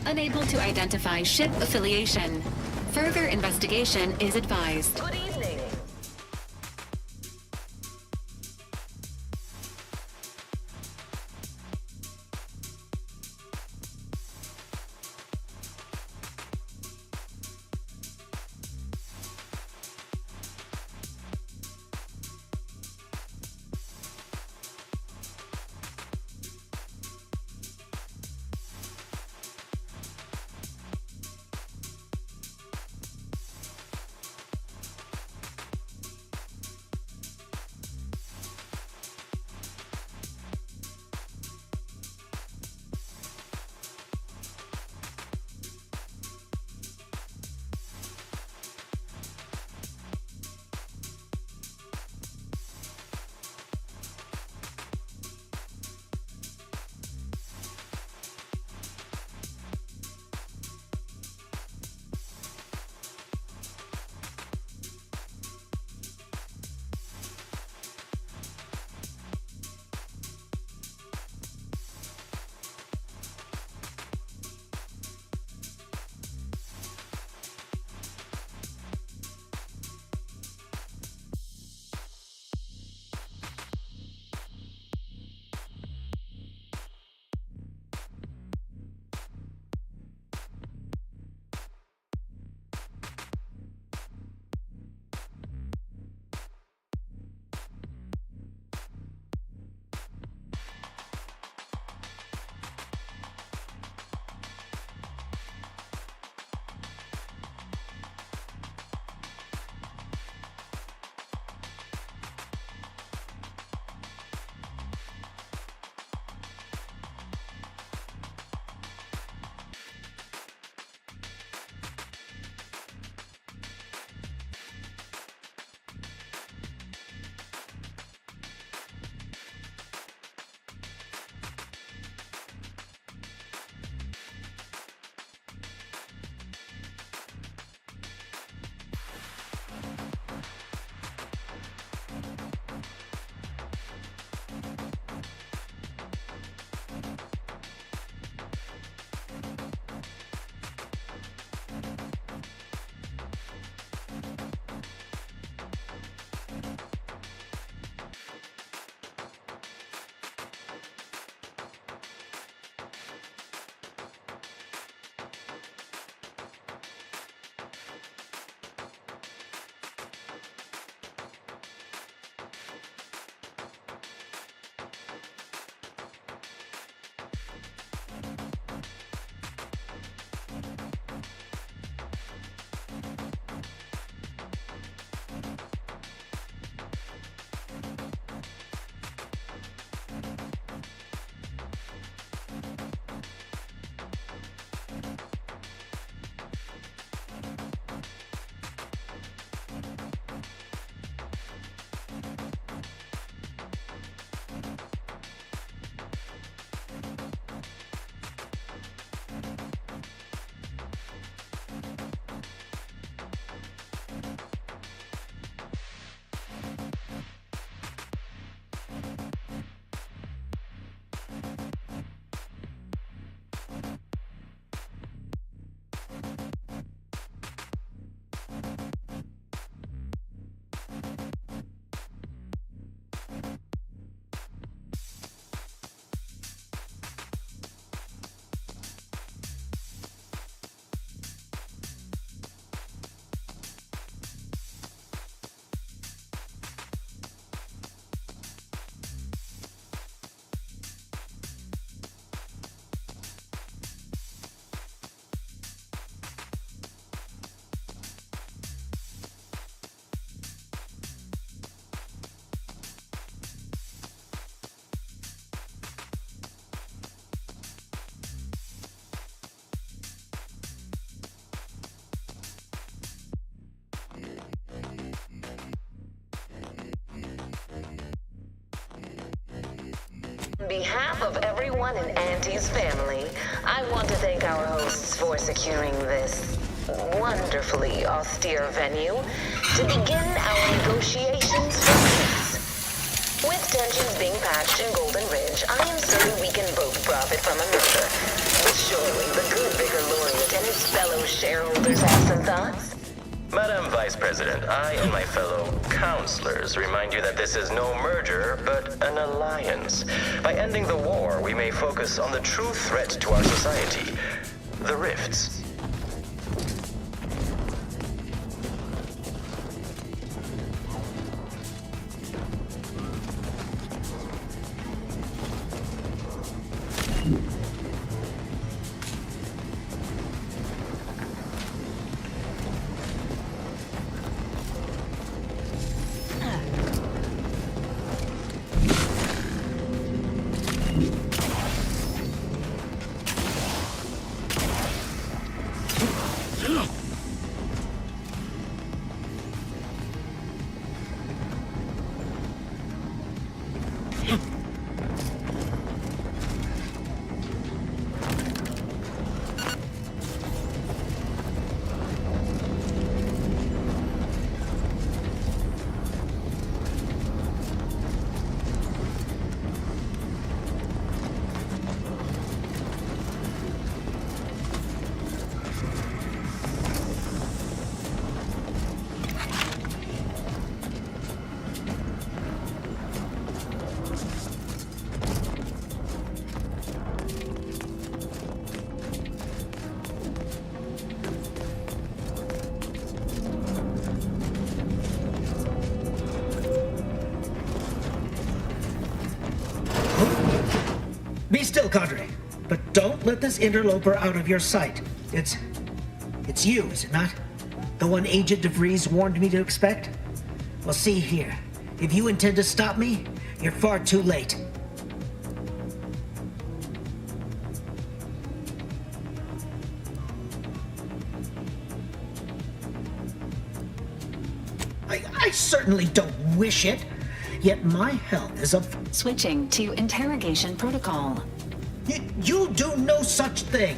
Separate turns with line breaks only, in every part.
Unable to identify ship affiliation. Further investigation is advised.
Good evening. On behalf of everyone in Auntie's family, I want to thank our hosts for securing this wonderfully austere venue to begin our negotiations for peace. With tensions being patched in Golden Ridge, I am certain we can both profit from a murder, but surely the his fellow shareholders have some thoughts?
Madam Vice President, I and my fellow counselors remind you that this is no merger, but an alliance. By ending the war, we may focus on the true threat to our society, the rifts.
Be still, Cadre. But don't let this interloper out of your sight. It's you, is it not? The one Agent DeVries warned me to expect? Well, see here. If you intend to stop me, you're far too late. I certainly don't wish it. Yet my health is up.
Switching to interrogation protocol.
You do no such thing.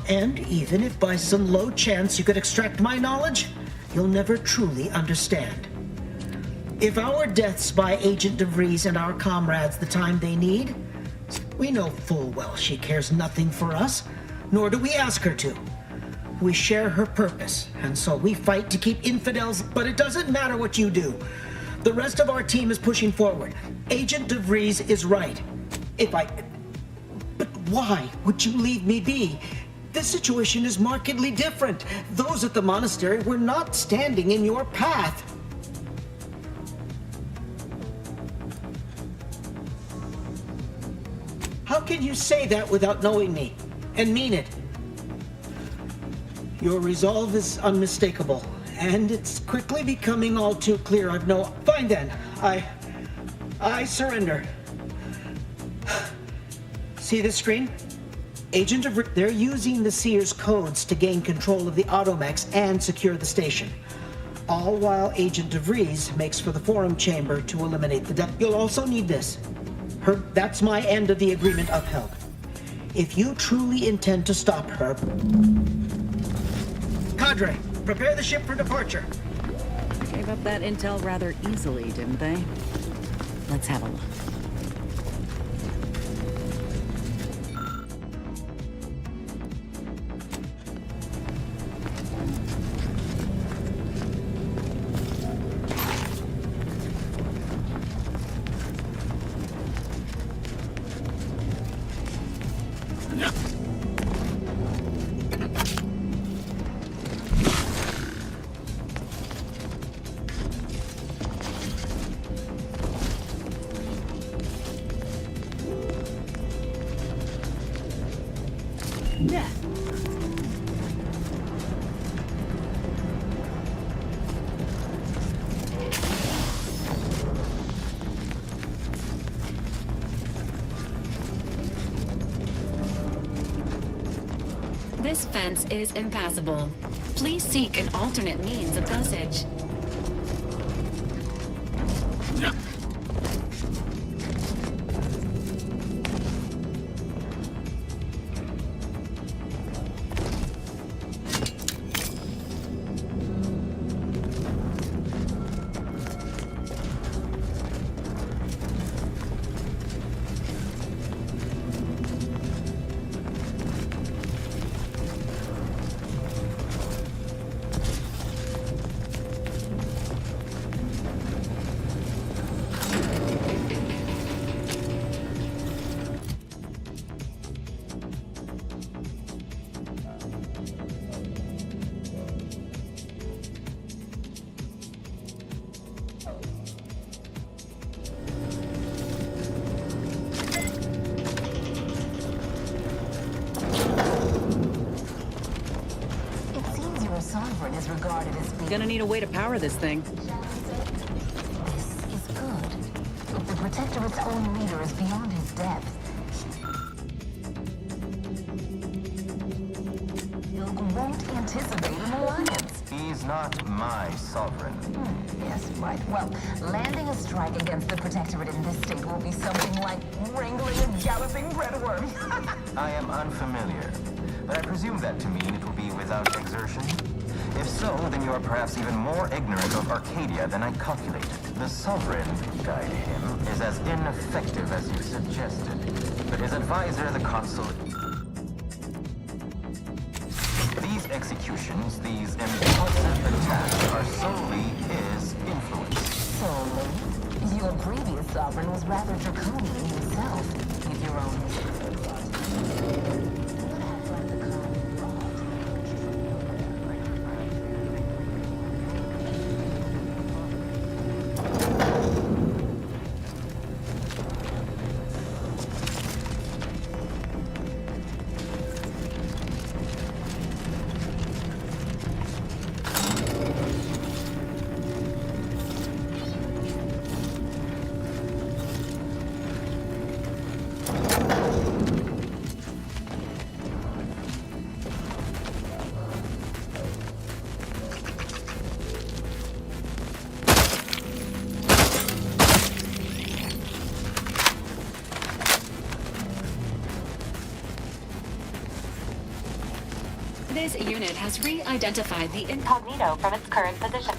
And even if by some low chance you could extract my knowledge, you'll never truly understand. If our deaths buy Agent DeVries and our comrades the time they need, we know full well she cares nothing for us, nor do we ask her to. We share her purpose, and so we fight to keep infidels, but it doesn't matter what you do. The rest of our team is pushing forward. Agent DeVries is right. But why would you leave me be? This situation is markedly different. Those at the monastery were not standing in your path. How can you say that without knowing me, and mean it? Your resolve is unmistakable, and it's quickly becoming all too clear. Fine then, I surrender. See this screen? They're using the Seer's codes to gain control of the Automechs and secure the station. All while Agent DeVries makes for the forum chamber to eliminate the death. You'll also need this. That's my end of the agreement upheld. If you truly intend to stop her... Cadre, prepare the ship for departure.
Gave up that intel rather easily, didn't they? Let's have a look. Yeah.
This fence is impassable. Please seek an alternate means of passage.
sovereign is regarded as being...
Gonna need a way to power this thing.
This is good. If the Protectorate's own leader is beyond his depth, won't anticipate an alliance.
He's not my sovereign.
Yes, right. Well, landing a strike against the Protectorate in this state will be something like wrangling a galloping breadworm.
I am unfamiliar, but I presume that to mean it will be without exertion. If so, then you are perhaps even more ignorant of Arcadia than I calculated. The Sovereign, guide him, is as ineffective as you suggested. But his advisor, the Consul... These executions, these impulsive attacks, are solely his influence.
Solely? Your previous sovereign was rather draconian himself, with your own...
This unit has re-identified the incognito from its current position.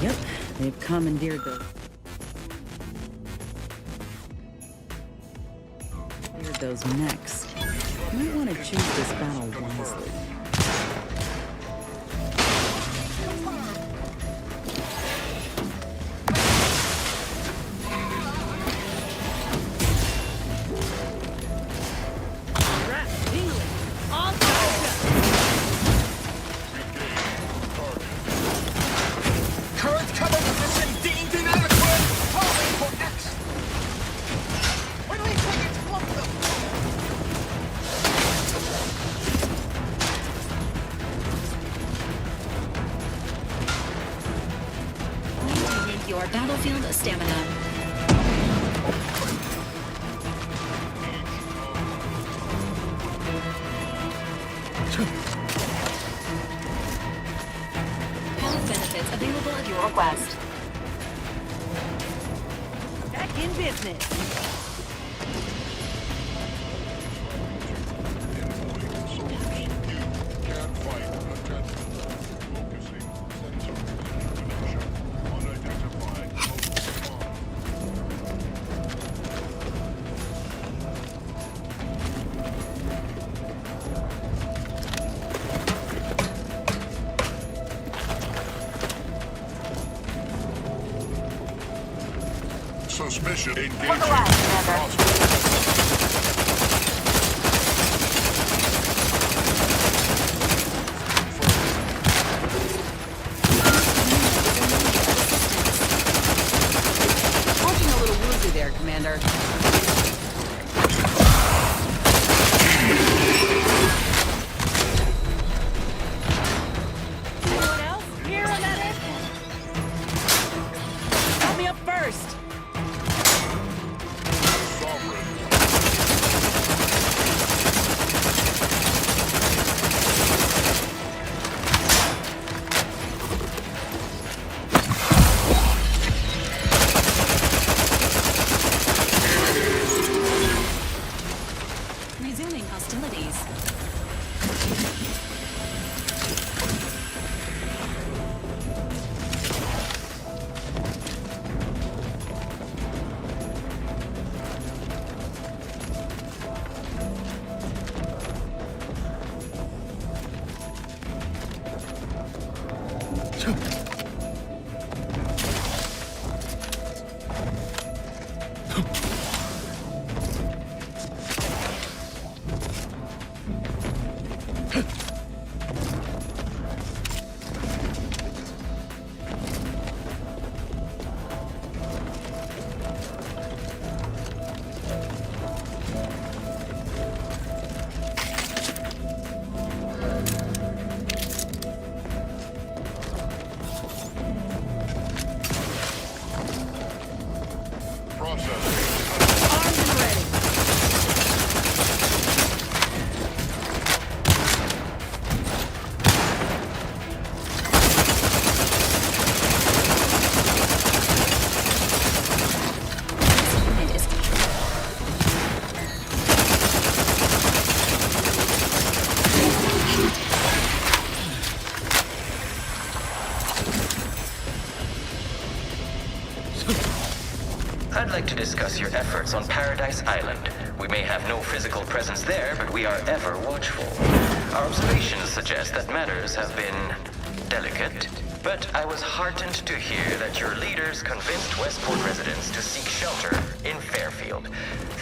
Yep, they've commandeered those mechs. Might want to choose this battle wisely.
Your battlefield stamina. Health benefits available at your request.
Back in business.
Suspicion engaging.
Unit is
I'd like to discuss your efforts on Paradise Island. We may have no physical presence there, but we are ever watchful. Our observations suggest that matters have been delicate, but I was heartened to hear that your leaders convinced Westport residents to seek shelter in Fairfield.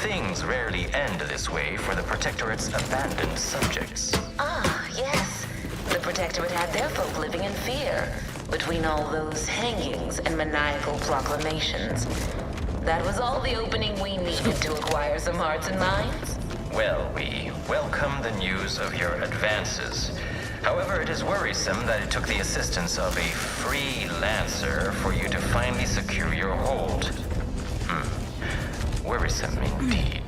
Things rarely end this way for the Protectorate's abandoned subjects.
Ah, yes. The Protectorate had their folk living in fear between all those hangings and maniacal proclamations. That was all the opening we needed to acquire some hearts and minds.
Well, we welcome the news of your advances. However, it is worrisome that it took the assistance of a freelancer for you to finally secure your hold. Worrisome indeed.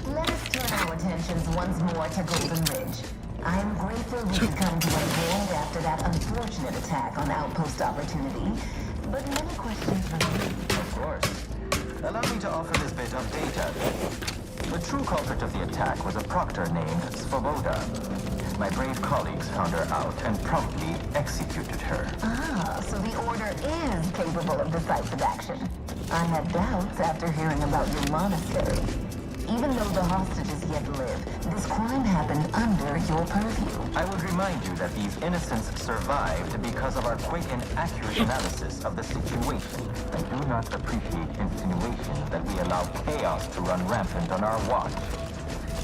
Let us turn our attentions once more to Golden Ridge. I am grateful we could come to an end after that unfortunate attack on Outpost Opportunity, but many questions remain.
Of course. Allow me to offer this bit of data. The true culprit of the attack was a proctor named Svoboda. My brave colleagues found her out and promptly executed her.
Ah, so the Order is capable of decisive action. I had doubts after hearing about your monastery. Even though the hostages yet live, this crime happened under your purview.
I would remind you that these innocents survived because of our quick and accurate analysis of the situation. I do not appreciate insinuations that we allow chaos to run rampant on our watch.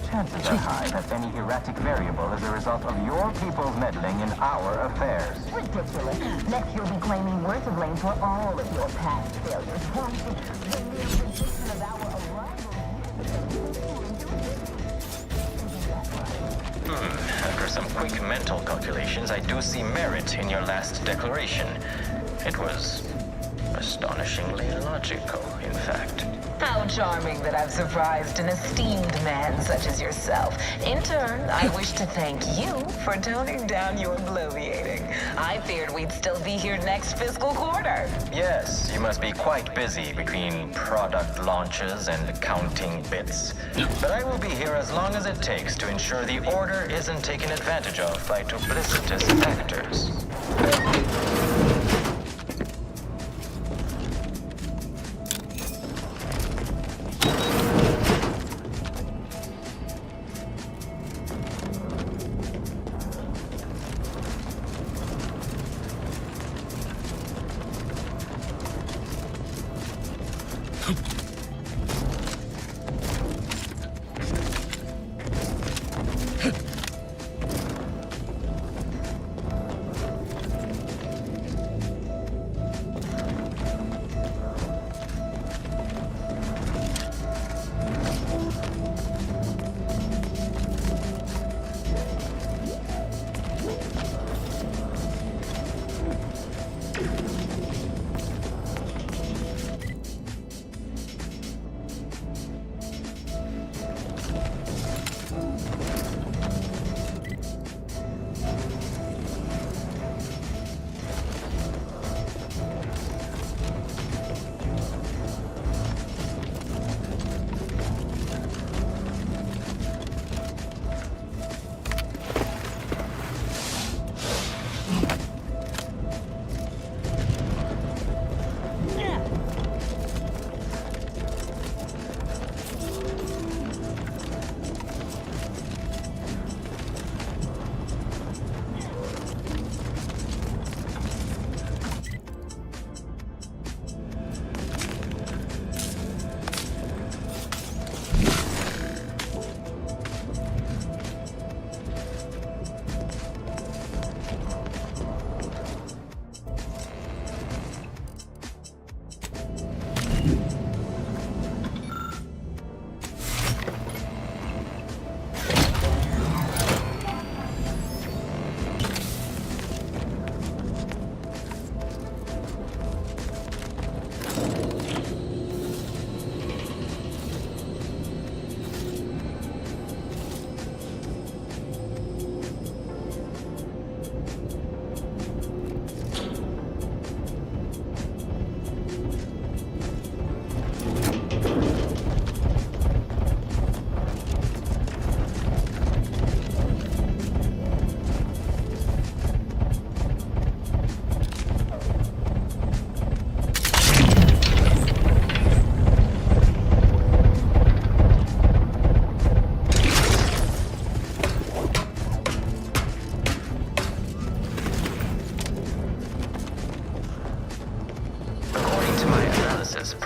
Chances are high that any erratic variable is a result of your people meddling in our affairs.
Ridiculous. Next you'll be claiming worth of blame for all of your past failures. Once the mere prediction of our arrival.
After some quick mental calculations, I do see merit in your last declaration. It was astonishingly logical, in fact.
How charming that I've surprised an esteemed man such as yourself. In turn, I wish to thank you for toning down your bloviating. I feared we'd still be here next fiscal quarter.
Yes, you must be quite busy between product launches and counting bits. But I will be here as long as it takes to ensure the Order isn't taken advantage of by duplicitous actors.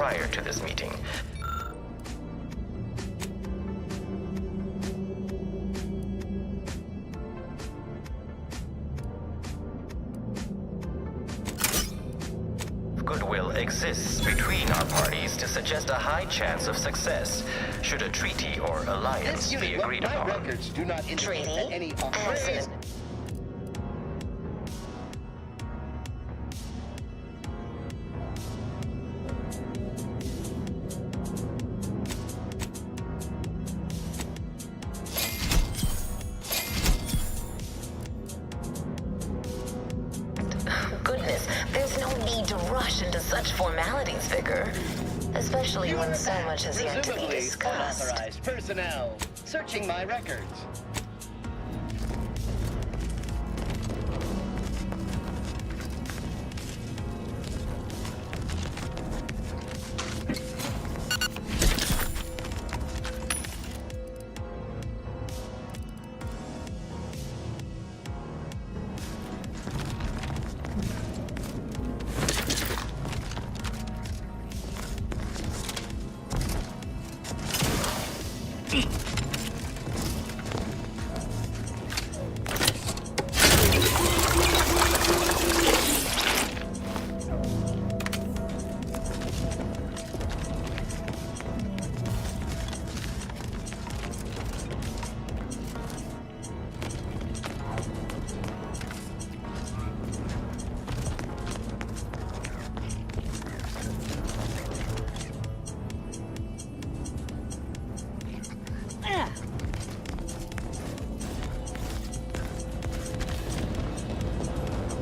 prior to this meeting. Goodwill exists between our parties to suggest a high chance of success should a treaty or alliance be agreed
My
upon.
records do not indicate
Treaty?
that any
As in- Goodness, there's no need to rush into such formalities, Vicar. Especially
You in
when
the
so
back,
much has yet to be
presumably
discussed.
unauthorized personnel searching my records.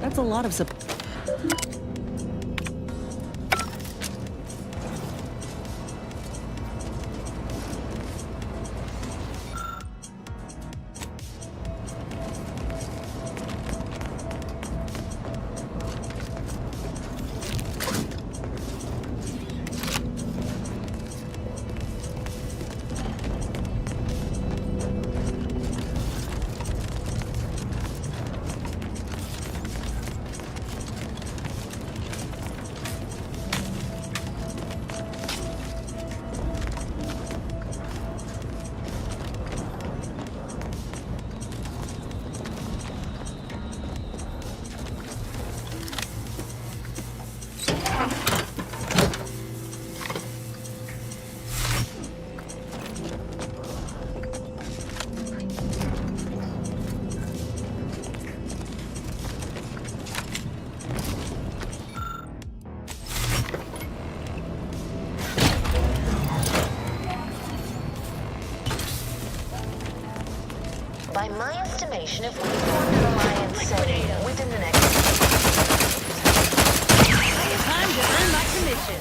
That's a lot of
By my estimation, if we formed an alliance, say, within the next...
Time to earn my commission.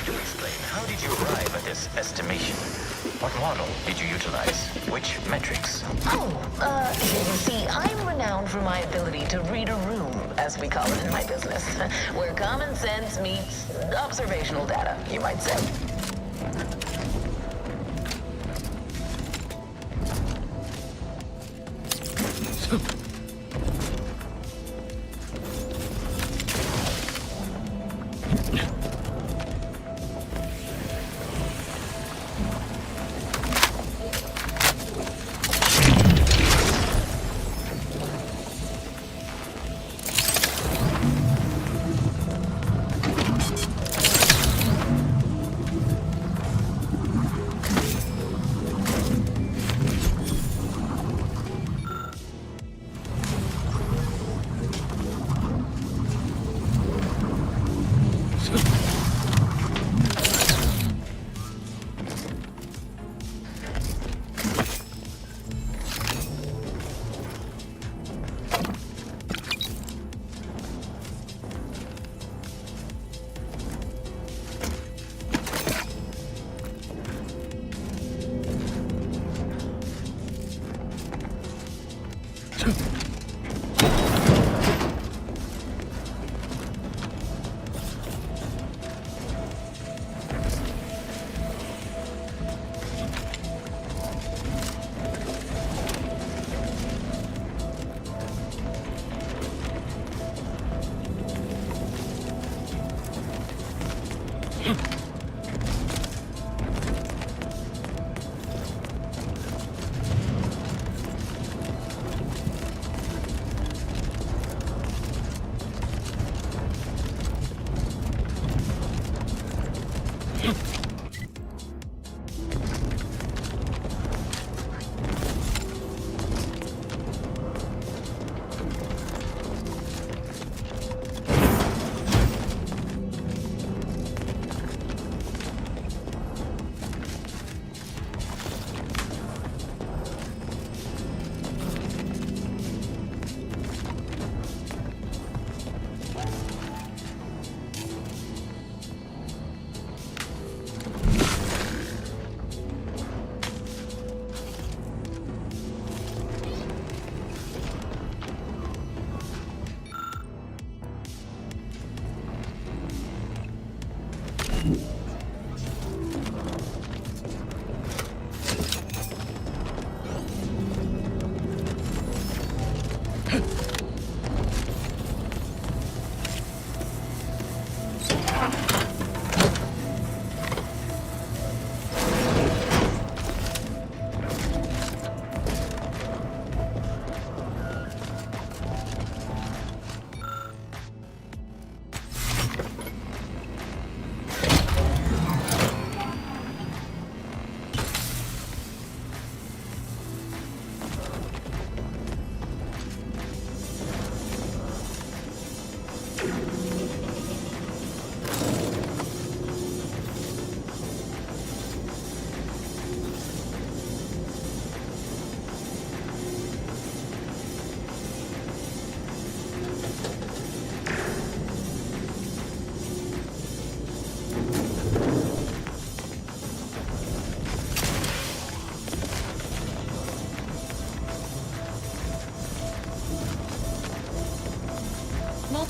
Do explain, how did you arrive at this estimation? What model did you utilize? Which metrics?
You see, I'm renowned for my ability to read a room, as we call it in my business, where common sense meets observational data, you might say.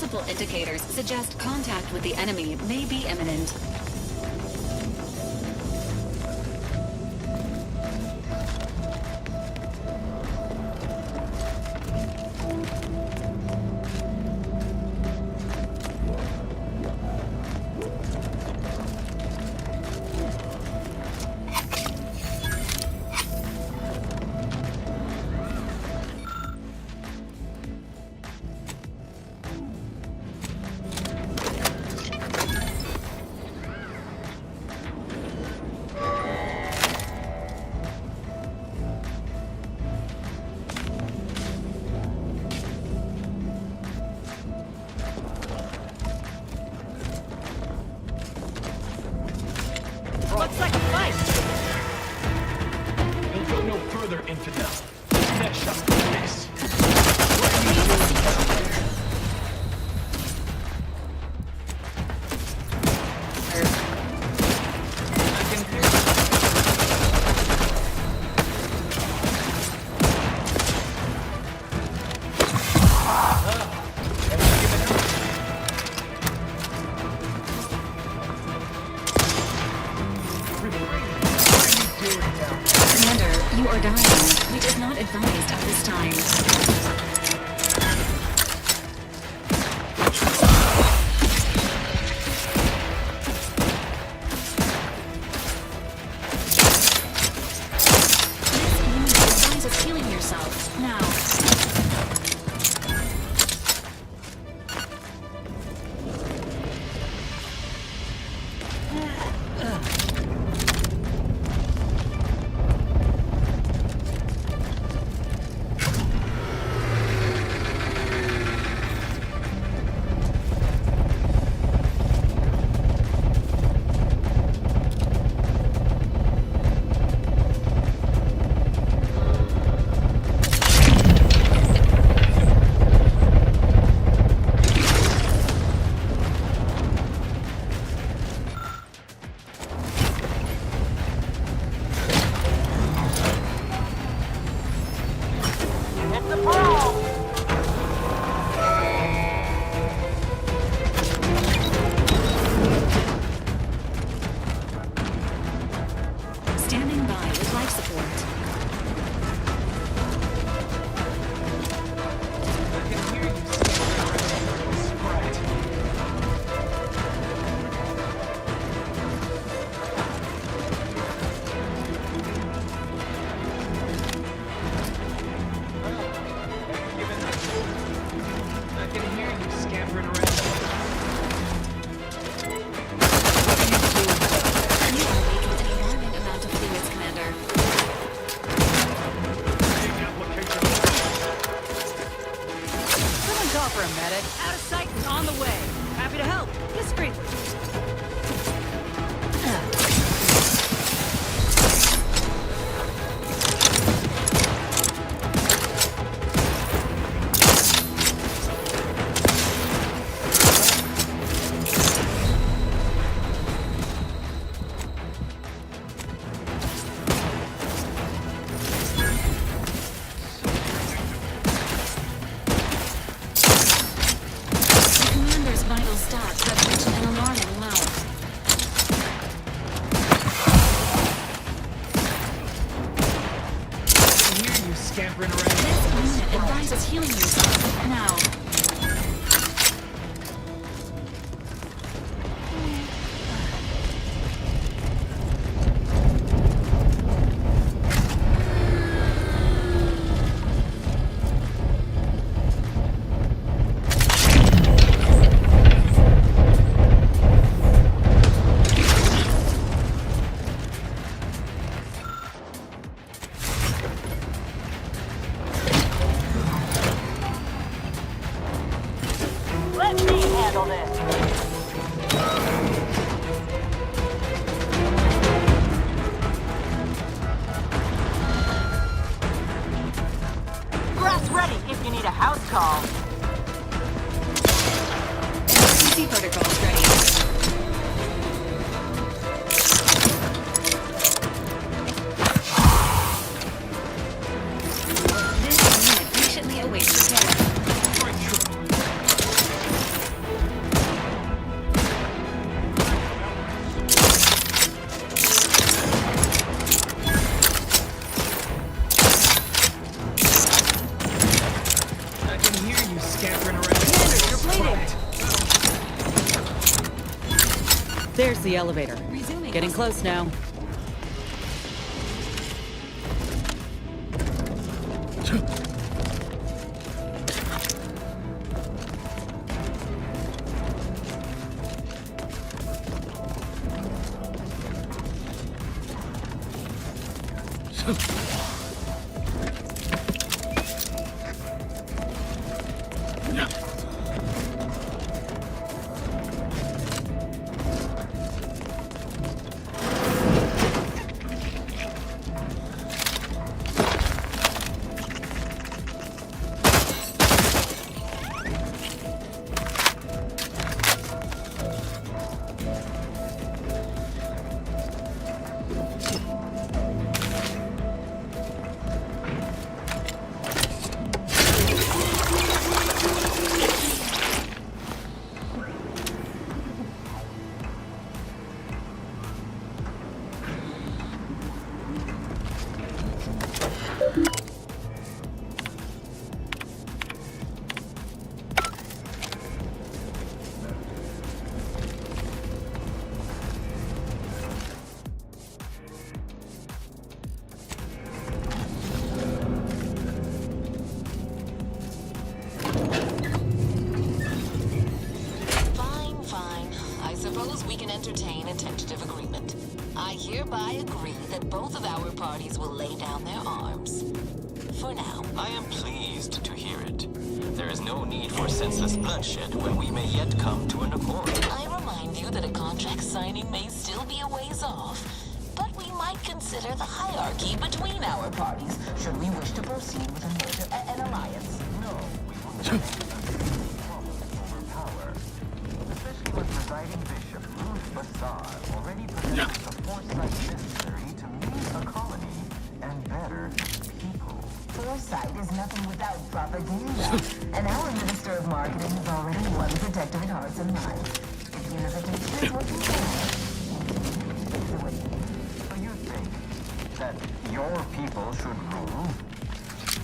Multiple indicators suggest contact with the enemy may be imminent.
Looks like a fight.
You'll go no further, infidel. Next shot, this.
Commander, you are dying. It is not advised at this time. This unit advises healing yourself now. Standing by with life support.
I can hear you scampering around.
You are weak with an alarming amount of fluids, Commander.
Someone call for a medic. Out of sight and on the way. Happy to help. Discreetly.
The Commander's vital stats have reached an alarming low.
I can hear you scampering around.
This unit advises healing yourself now.
Let me handle this. Grass ready if you need a house call.
CC protocols ready. This unit patiently awaits repair.
There's the elevator. Getting close now.
Fine. I suppose we can entertain a tentative agreement. I hereby agree that both of our parties will lay down their arms. For now.
I am pleased to hear it. There is no need for senseless bloodshed when we may yet come to an accord.
I remind you that a contract signing may still be a ways off, but we might consider the hierarchy between our parties should we wish to proceed with a merger, an alliance.
No, we will not over power. Especially when presiding bishop Ruth Bassar already possesses the foresight necessary to lead a colony and better people.
Foresight is nothing without propaganda, and our Minister of Marketing has already won protectorate hearts and minds. If unification is what you want,
So you think that your people should rule?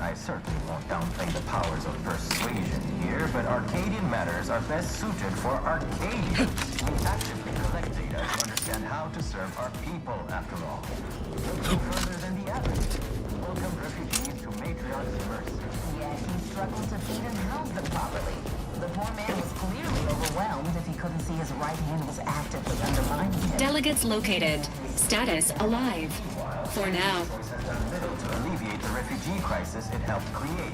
I certainly won't downplay the powers of persuasion here, but Arcadian matters are best suited for Arcadians. We actively collect data to understand how to serve our people, after all. Look no further than the average. Welcome refugees to Matriarch's Mercy.
yet he struggled to feed and house them properly. The poor man was clearly overwhelmed if he couldn't see his right hand was actively undermining him.
Delegates located. Status alive. For now.
Choice has done little to alleviate the refugee crisis it helped create.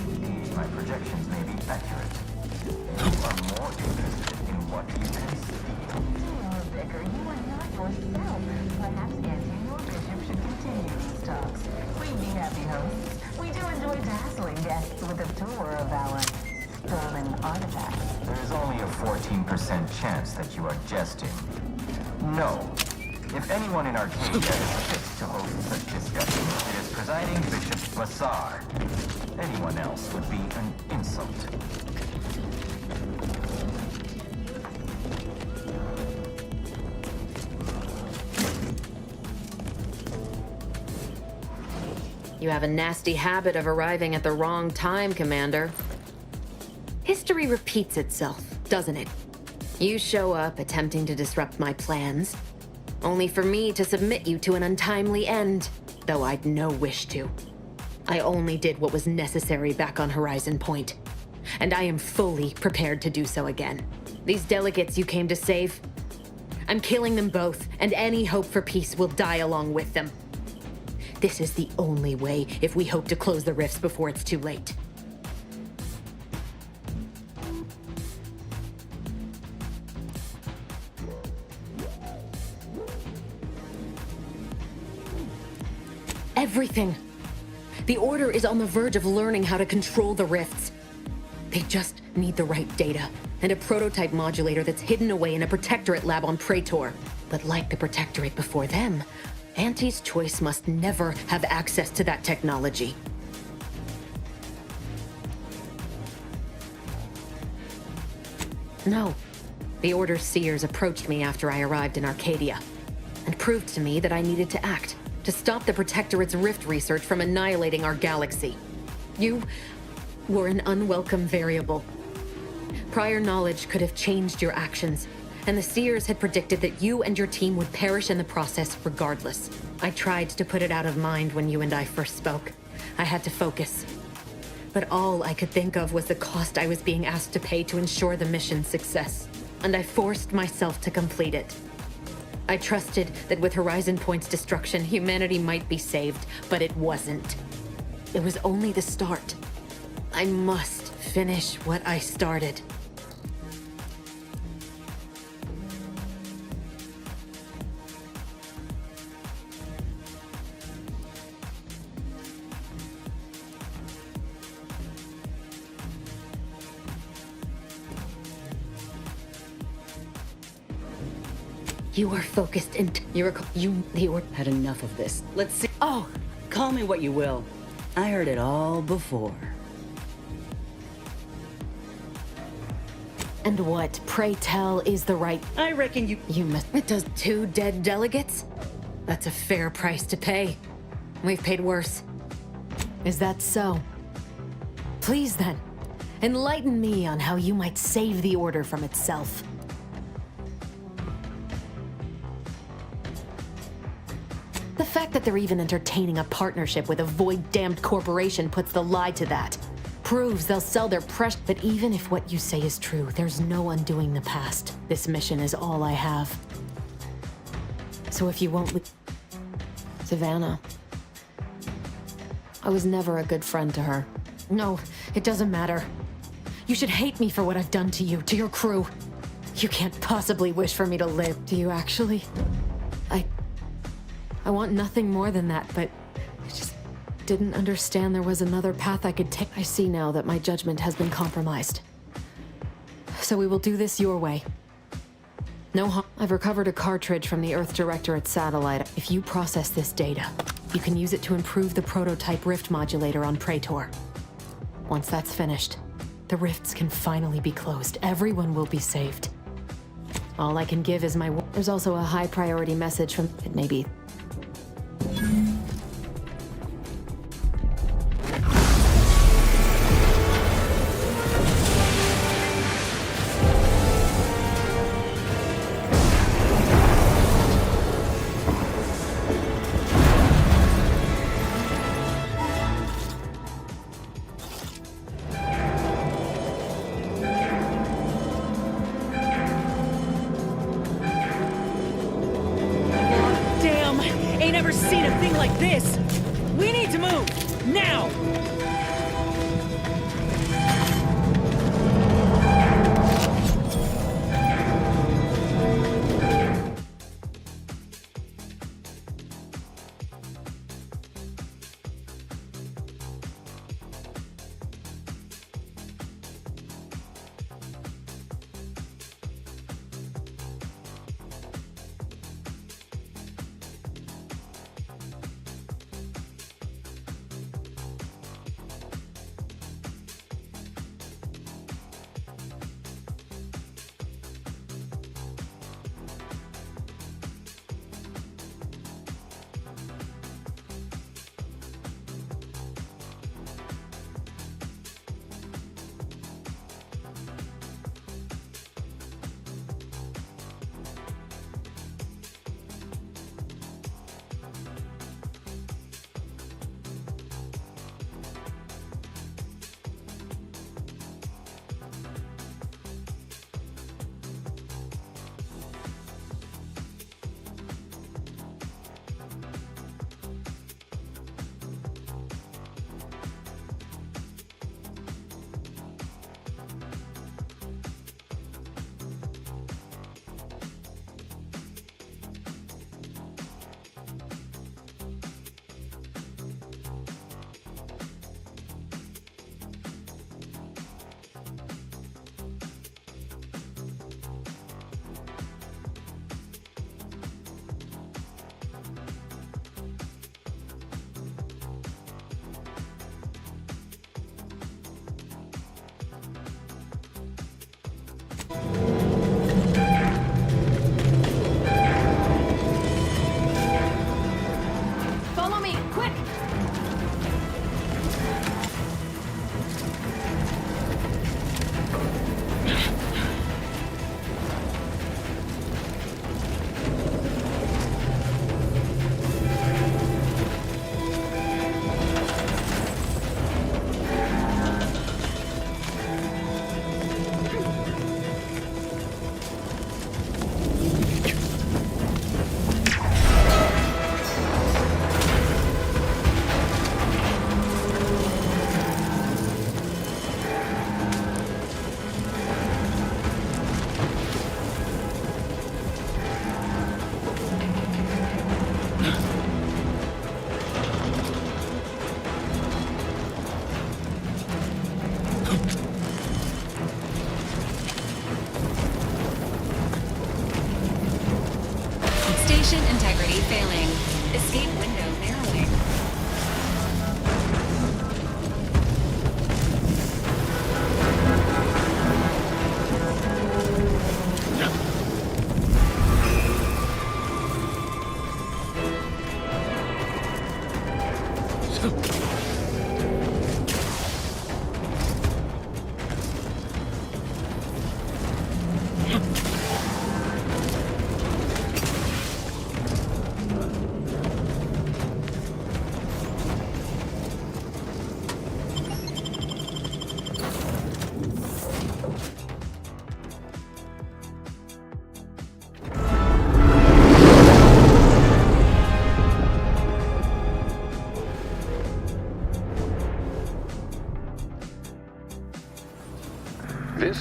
Indeed, my projections may be accurate. You are more interested in what you can see.
Dear Vicar, you are not yourself. Perhaps Auntie and your bishop should continue these talks. We'd be happy hosts. We do enjoy dazzling guests with a tour of our stolen artifacts.
There is only a 14% chance that you are jesting. No. If anyone in Arcadia is fit to host such discussion, it is presiding Bishop Bassar. Anyone else would be an insult.
You have a nasty habit of arriving at the wrong time, Commander. History repeats itself, doesn't it? You show up attempting to disrupt my plans, only for me to submit you to an untimely end, though I'd no wish to. I only did what was necessary back on Horizon Point, and I am fully prepared to do so again. These delegates you came to save, I'm killing them both, and any hope for peace will die along with them. This is the only way if we hope to close the rifts before it's too late. Everything. The Order is on the verge of learning how to control the rifts. They just need the right data and a prototype modulator that's hidden away in a Protectorate lab on Praetor. But like the Protectorate before them, Auntie's Choice must never have access to that technology. No. The Order's seers approached me after I arrived in Arcadia and proved to me that I needed to act to stop the Protectorate's rift research from annihilating our galaxy. You were an unwelcome variable. Prior knowledge could have changed your actions, and the Seers had predicted that you and your team would perish in the process regardless. I tried to put it out of mind when you and I first spoke. I had to focus. But all I could think of was the cost I was being asked to pay to ensure the mission's success, and I forced myself to complete it. I trusted that with Horizon Point's destruction, humanity might be saved, but it wasn't. It was only the start. I must finish what I started. You are focused and you
Had enough of this. Let's see. Oh, call me what you will. I heard it all before.
And what, pray tell, is the right...
I reckon
You must... It does 2 dead delegates? That's a fair price to pay. We've paid worse. Is that so? Please then, enlighten me on how you might save the Order from itself. The fact that they're even entertaining a partnership with a void-damned corporation puts the lie to that. Proves they'll sell their precious... But even if what you say is true, there's no undoing the past. This mission is all I have. So if you won't... Savannah. I was never a good friend to her. No, it doesn't matter. You should hate me for what I've done to you, to your crew. You can't possibly wish for me to live. Do you actually? I want nothing more than that, but I just didn't understand there was another path I could take. I see now that my judgment has been compromised. So we will do this your way. No harm. I've recovered a cartridge from the Earth Directorate satellite. If you process this data, you can use it to improve the prototype rift modulator on Praetor. Once that's finished, the rifts can finally be closed. Everyone will be saved. All I can give is my... There's also a high priority message from... It may be...
Ain't ever seen a thing like this! We need to move! Now!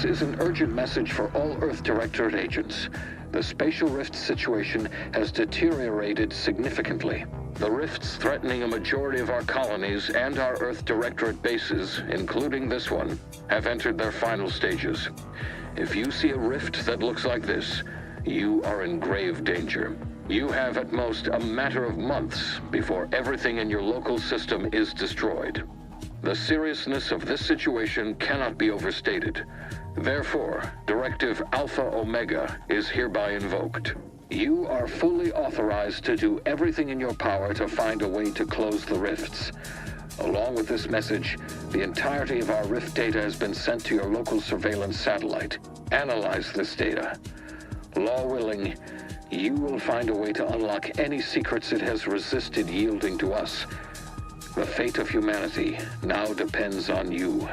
This is an urgent message for all Earth Directorate agents. The spatial rift situation has deteriorated significantly. The rifts threatening a majority of our colonies and our Earth Directorate bases, including this one, have entered their final stages. If you see a rift that looks like this, you are in grave danger. You have at most a matter of months before everything in your local system is destroyed. The seriousness of this situation cannot be overstated. Therefore, Directive Alpha Omega is hereby invoked. You are fully authorized to do everything in your power to find a way to close the rifts. Along with this message, the entirety of our rift data has been sent to your local surveillance satellite. Analyze this data. Law willing, you will find a way to unlock any secrets it has resisted yielding to us. The fate of humanity now depends on you.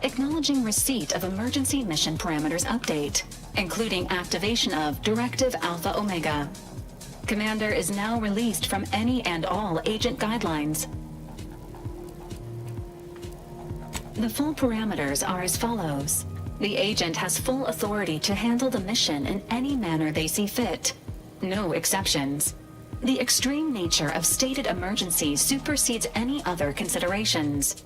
Acknowledging receipt of emergency mission parameters update, including activation of Directive Alpha Omega. Commander is now released from any and all agent guidelines. The full parameters are as follows. The agent has full authority to handle the mission in any manner they see fit. No exceptions. The extreme nature of stated emergency supersedes any other considerations.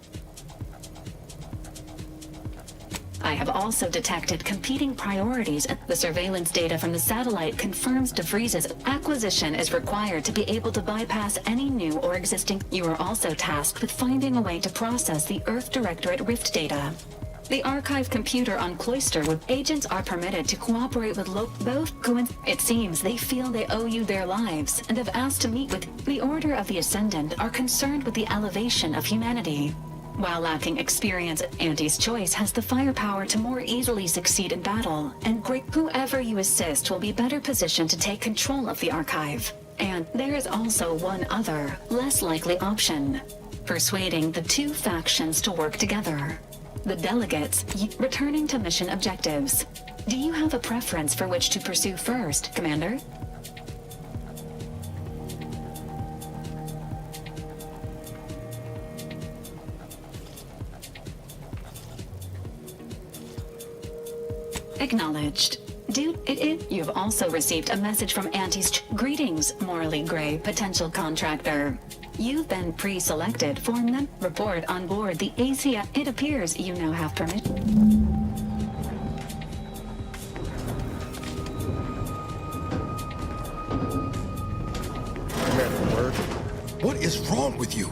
I have also detected competing priorities. The surveillance data from the satellite confirms DeVries's acquisition is required to be able to bypass any new or existing. You are also tasked with finding a way to process the Earth Directorate Rift data. The archive computer on Cloister with agents are permitted to cooperate with It seems they feel they owe you their lives and have asked to meet with the Order of the Ascendant are concerned with the elevation of humanity. While lacking experience, Auntie's Choice has the firepower to more easily succeed in battle, and whoever you assist will be better positioned to take control of the archive. And there is also one other, less likely option. Persuading the two factions to work together. The delegates returning to mission objectives. Do you have a preference for which to pursue first, Commander? Acknowledged. You've also received a message from Auntie's Greetings, morally gray potential contractor. You've been pre-selected for report on board the ACF. It appears you now have permission.
What is wrong with you?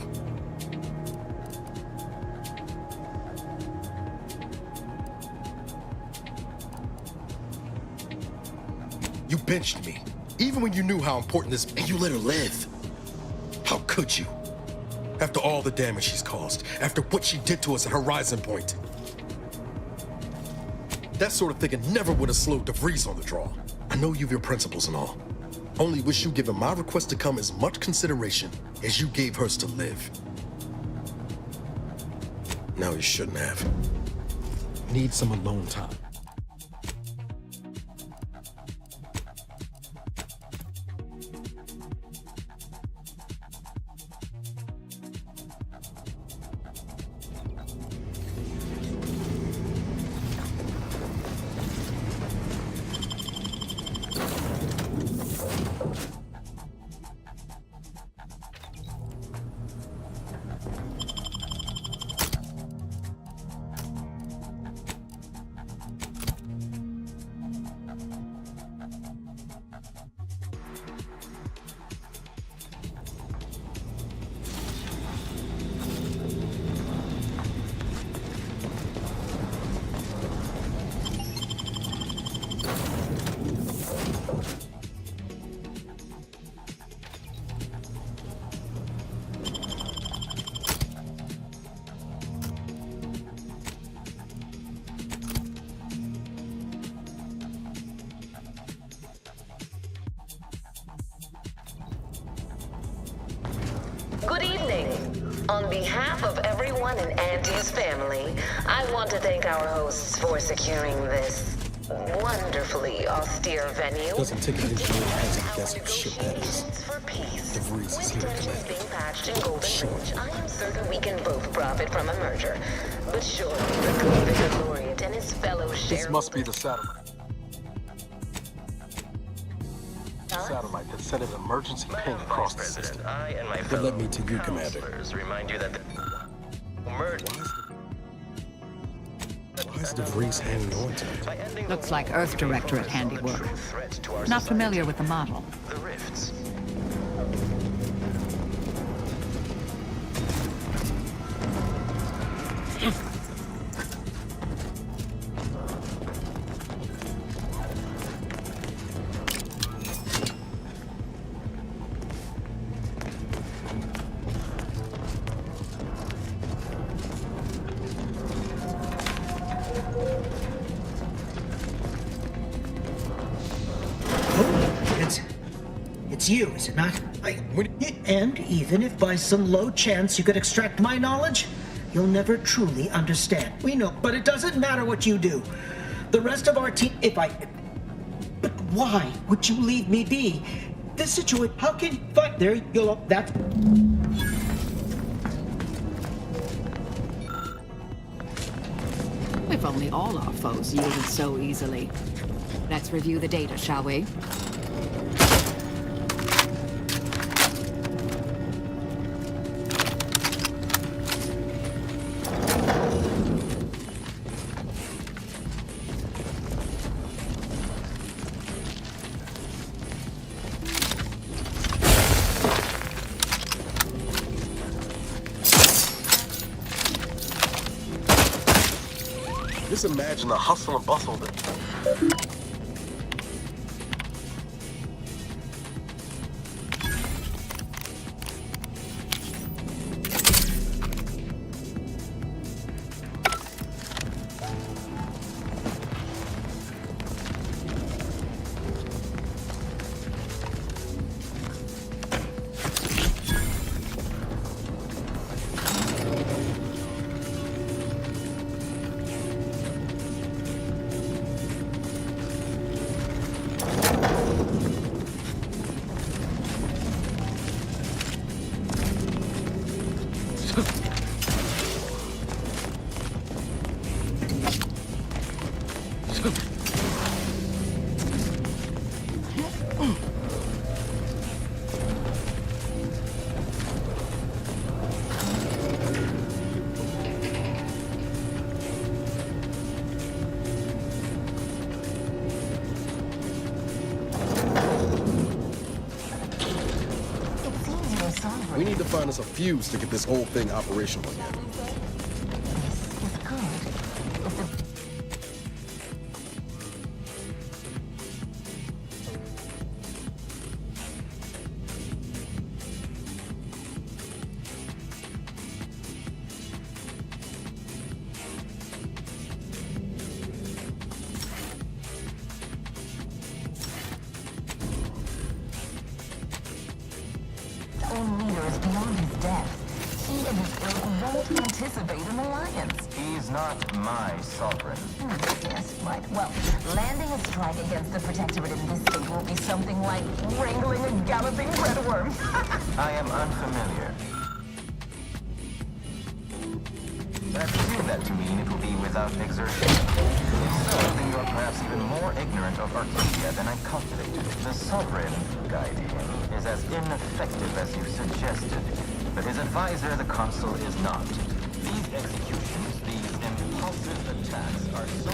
You benched me, even when you knew how important this, and you let her live. How could you? After all the damage she's caused, after what she did to us at Horizon Point. That sort of thinking never would have slowed DeVries on the draw. I know you've your principles and all. Only wish you given my request to come as much consideration as you gave hers to live. No, you shouldn't have. Need some alone time.
On behalf of everyone in Auntie's family, I want to thank our hosts for securing this wonderfully austere venue.
Doesn't take an engineer has any guess what shit that is.
For peace.
DeVries is here,
With tensions
Commander.
being patched in Golden Ridge, I am certain we can both profit from a merger. But surely the Convict Laureate and his fellow
This
shareholders...
must be the satellite. Satellite that sent an emergency ping across the system.
I and my
That
fellow
led me to you, Commander.
counselors remind you that the merger.
Why is DeVries hanging on to it?
Looks like Earth Directorate handiwork. Not familiar with the model.
The rifts.
It's you, is it not? And even if by some low chance you could extract my knowledge, you'll never truly understand. We know, but it doesn't matter what you do. The rest of our team, But why would you leave me be? This situation, how can... Fine, there you go, that's...
If only all our foes yielded so easily. Let's review the data, shall we?
Just imagine the hustle and bustle that... We need to find us a fuse to get this whole thing operational again.
He's not my sovereign.
Yes, right. Well, landing a strike against the Protectorate in this state will be something like wrangling a galloping redworm.
I am unfamiliar. But assume that to mean it will be without exertion. If so, then you are perhaps even more ignorant of Arcadia than I calculated. The sovereign, Guardian, is as ineffective as you suggested. But his advisor, the consul, is not. These executions, these impulsive attacks, are so...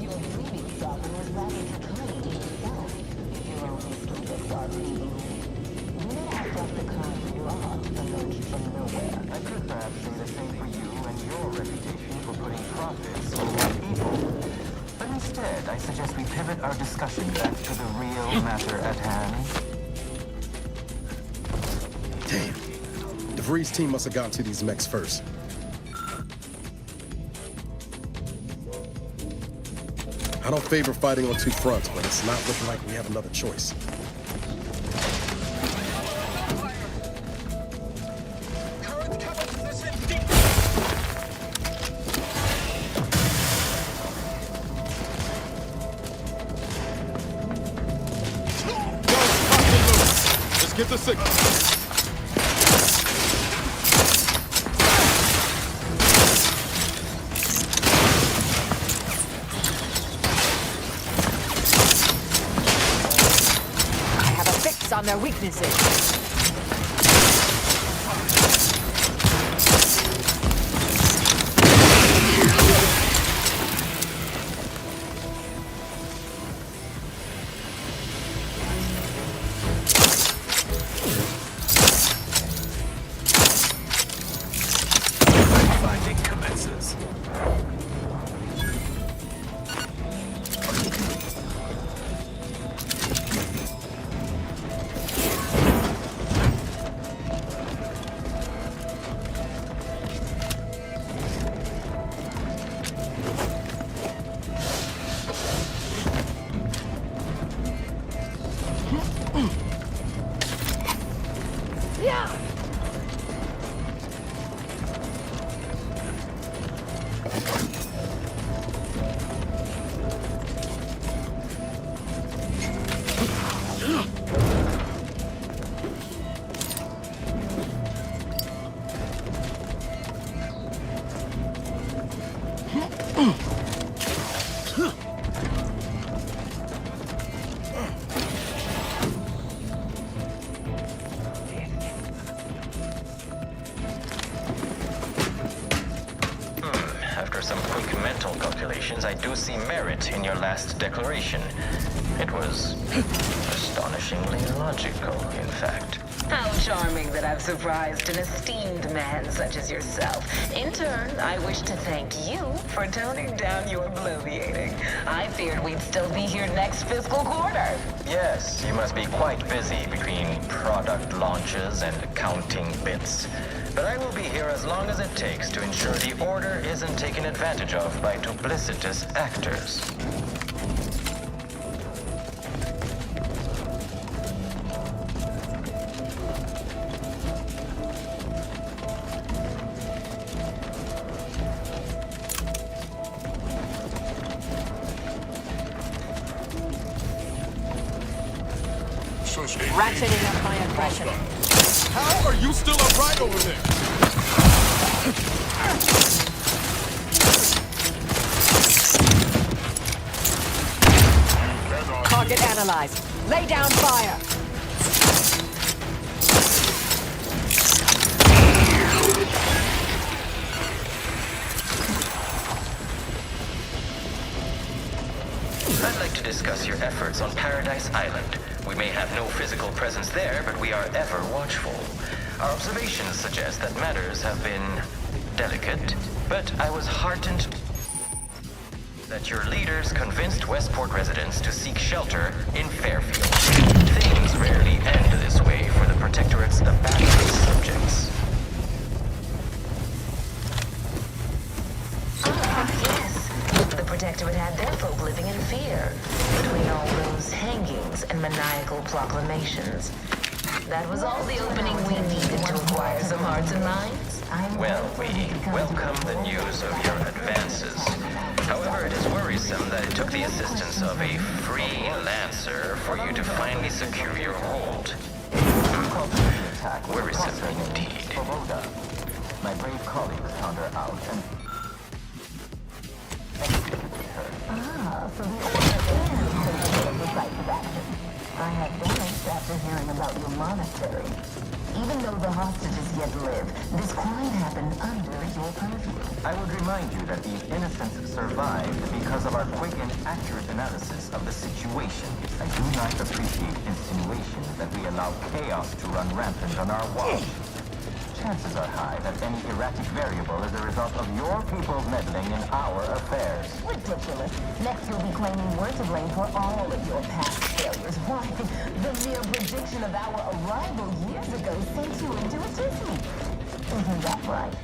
Your dreaming sovereign was rather draconian yourself. Your own misconduct are evil. You may have just the kind you are, emerged from nowhere.
I could perhaps say the same for you and your reputation for putting profits over people. But instead, I suggest we pivot our discussion back to the real matter at hand.
Damn. DeVries' team must have gotten to these mechs first. I don't favor fighting on two fronts, but it's not looking like we have another choice. Get the signal.
I have a fix on their weaknesses.
Finding commences.
After some quick mental calculations, I do see merit in your last declaration. It was astonishingly logical, in fact.
How charming that I've surprised an esteemed man such as yourself. In turn, I wish to thank you for toning down your bloviating. I feared we'd still be here next fiscal quarter.
Yes, you must be quite busy between product launches and counting bits. But I will be here as long as it takes to ensure the order isn't taken advantage of by duplicitous actors.
Ratcheting up my aggression.
How are you still upright over there?
Target analyzed. Lay down fire.
I'd like to discuss your efforts on Paradise Island. We may have no physical presence there, but we are ever watchful. Our observations suggest that matters have been delicate, but I was heartened that your leaders convinced Westport residents to seek shelter in Fairfield. Things rarely end this way for the Protectorate's abandoned subjects.
Yes. The Protectorate had their folk living in fear between all those hangings and maniacal proclamations. That was all the opening we needed to acquire some hearts and minds.
Well, we welcome the news of your advances. However, it is worrisome that it took the assistance of a freelancer for you to finally secure your hold. Worrisome indeed.
My brave colleagues found her out and executed her.
So the order is taking decisive action. I have finished after hearing about your monastery. Even though the hostages yet live, this crime happened under your purview.
I would remind you that these innocents survived because of our quick and accurate analysis of the situation. I do not appreciate insinuations that we allow chaos to run rampant on our watch. Chances are high that any erratic variable is a result of your people meddling in our affairs.
Ridiculous. Next you'll be claiming we're to blame for all of your past failures. Why, the mere prediction of our arrival years ago sent you into a disney. Isn't that right?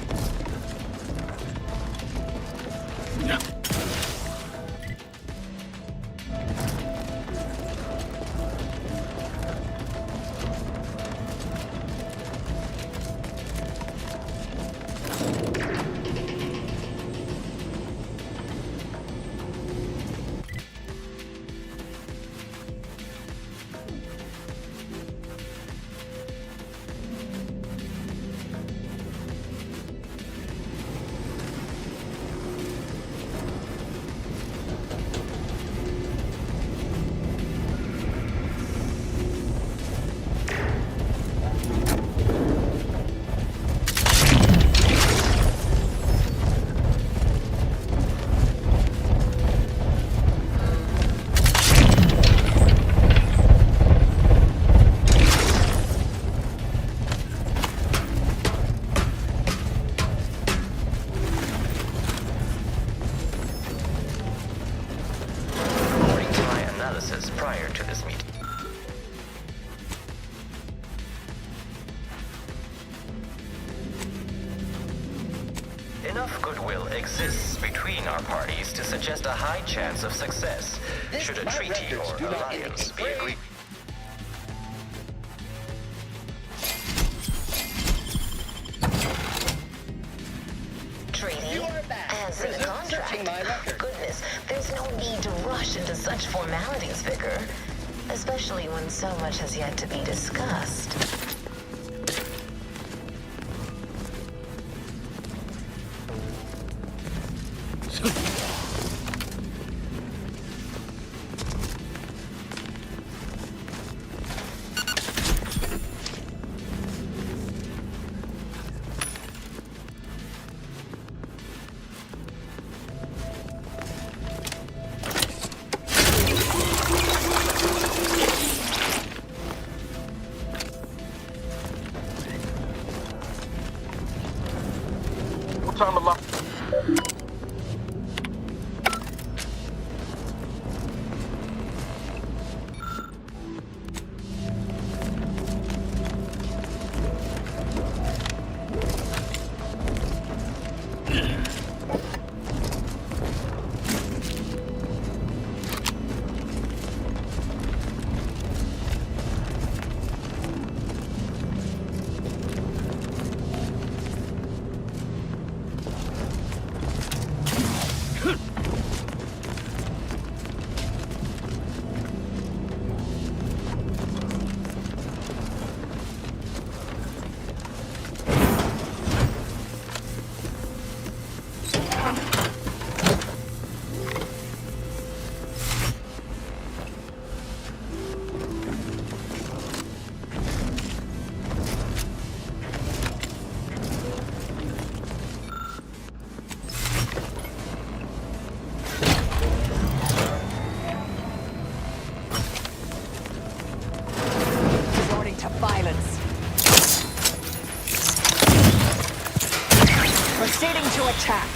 goodwill exists between our parties to suggest a high chance of success should a treaty or alliance be agreed.
Treaty? As in a contract? Goodness, there's no need to rush into such formalities, Vicar. Especially when so much has yet to be discussed.
Time alive.
Proceeding to attack.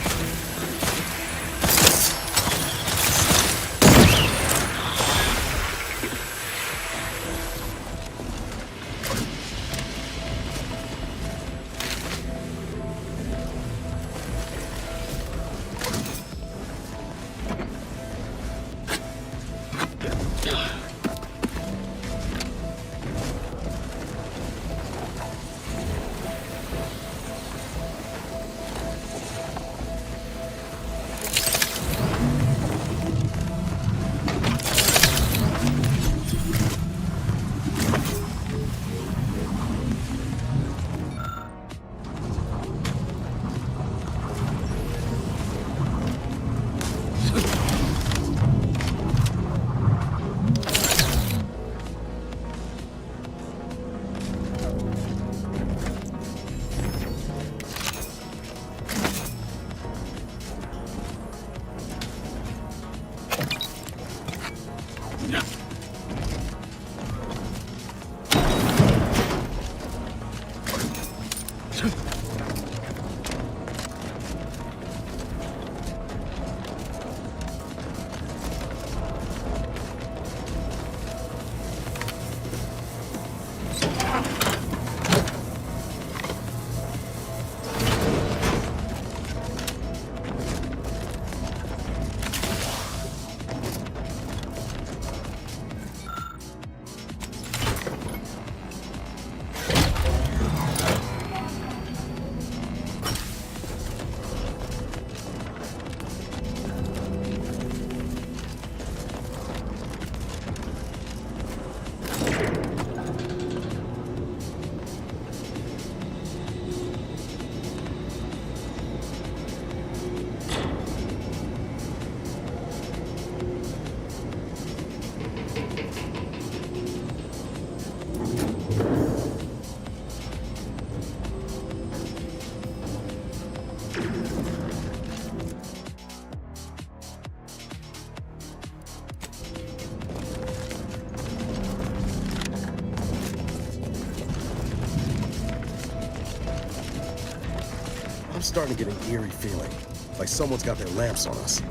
I'm starting to get an eerie feeling, like someone's got their lamps on us.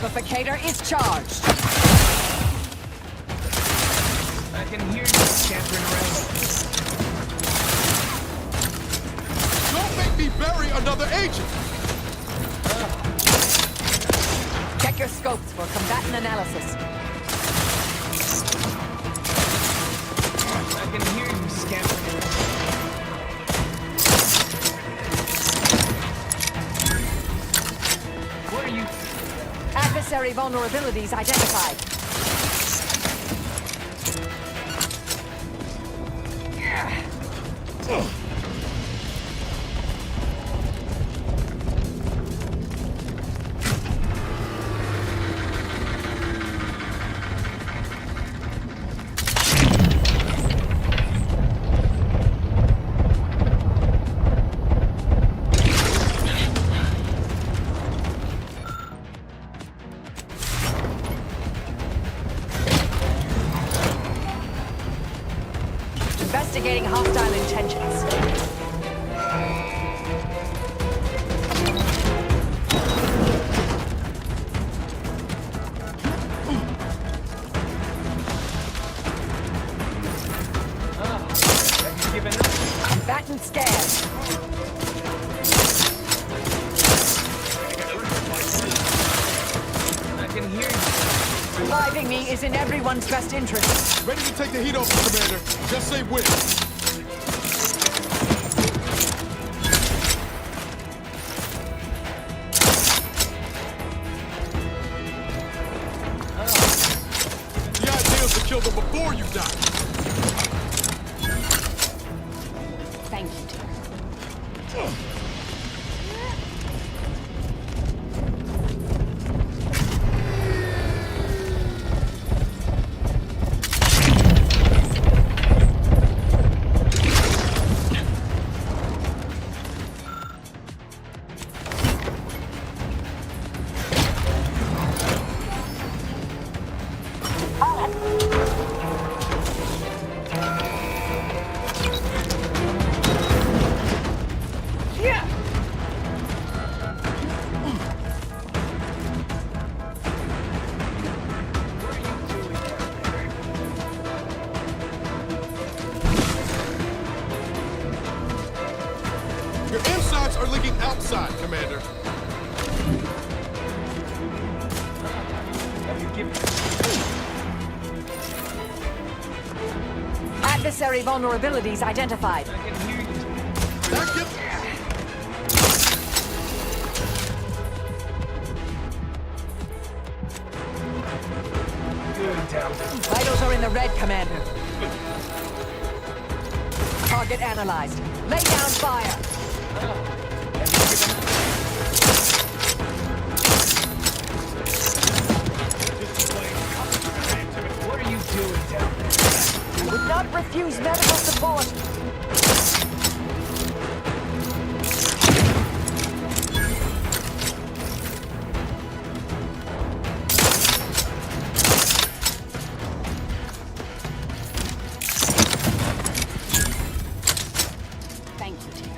Amplificator is charged.
I can hear you scampering around.
Don't make me bury another agent!
Check your scopes for combatant analysis.
I can hear you scampering around. Where are you?
Adversary vulnerabilities identified. Investigating hostile intentions.
Have you given up?
Combatant scanned.
I can hear you.
Reviving me is in everyone's best interest.
Ready to take the heat off, Commander. Just say when. The idea is to kill them before you die.
Thank you, dear.
Your insides are leaking outside, Commander.
Have you given
Adversary vulnerabilities identified.
I can hear you.
Back up.
Good down there.
Vitals are in the red, Commander. Target analyzed. Lay down fire.
Have you given up? What are you doing down there?
Would not refuse medical support. Thank you, dear.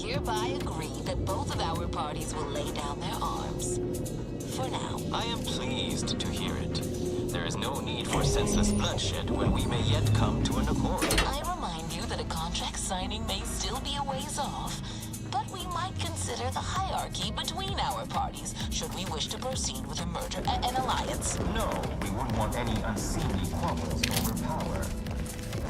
hereby agree that both of our parties will lay down their arms. For now.
I am pleased to hear it.
there is no need for senseless bloodshed when we may yet come to an accord.
I remind you that a contract signing may still be a ways off, but we might consider the hierarchy between our parties should we wish to proceed with a merger and an alliance.
No, we wouldn't want any unseemly squabbles over power.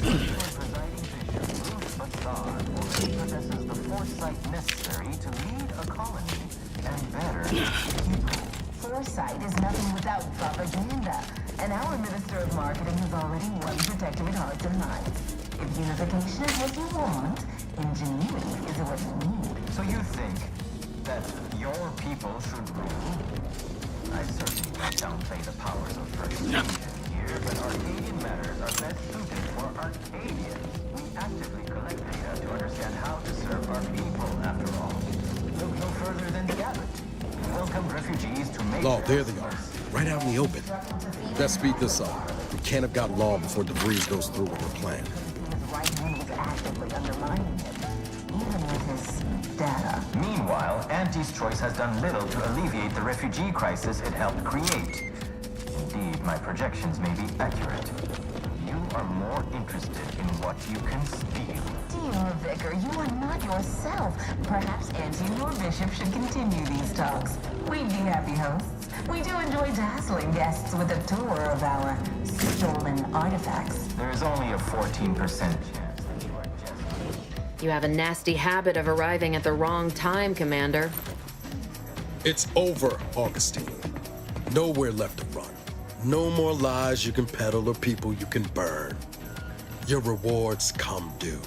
Your presiding bishop, Ruth Bassard, already possesses the foresight necessary to lead a colony and better people.
Foresight is nothing without propaganda, and our Minister of Marketing has already won protectorate hearts and minds. If unification is what you want, ingenuity is what you need.
So you think that your people should rule? I certainly won't downplay the powers of First Nation here, but Arcadian matters are best suited for Arcadians. We actively collect data to understand how to serve our people, after all. Look no further than the abbot. Welcome refugees to make.
Oh, there they are. Right out in the open. Let's speed this up. We can't have got long before DeVries goes through with her plan.
His right hand was actively undermining him, even with his data.
Meanwhile, Auntie's Choice has done little to alleviate the refugee crisis it helped create. Indeed, my projections may be accurate. You are more interested in what you can steal.
Dear Vicar, you are not yourself. Perhaps Auntie and your bishop should continue these talks. We'd be happy hosts. We do enjoy dazzling guests with a tour of our stolen artifacts.
There is only a 14% chance that you are just...
You have a nasty habit of arriving at the wrong time, Commander.
It's over, Augustine. Nowhere left to run. No more lies you can peddle or people you can burn. Your rewards come due.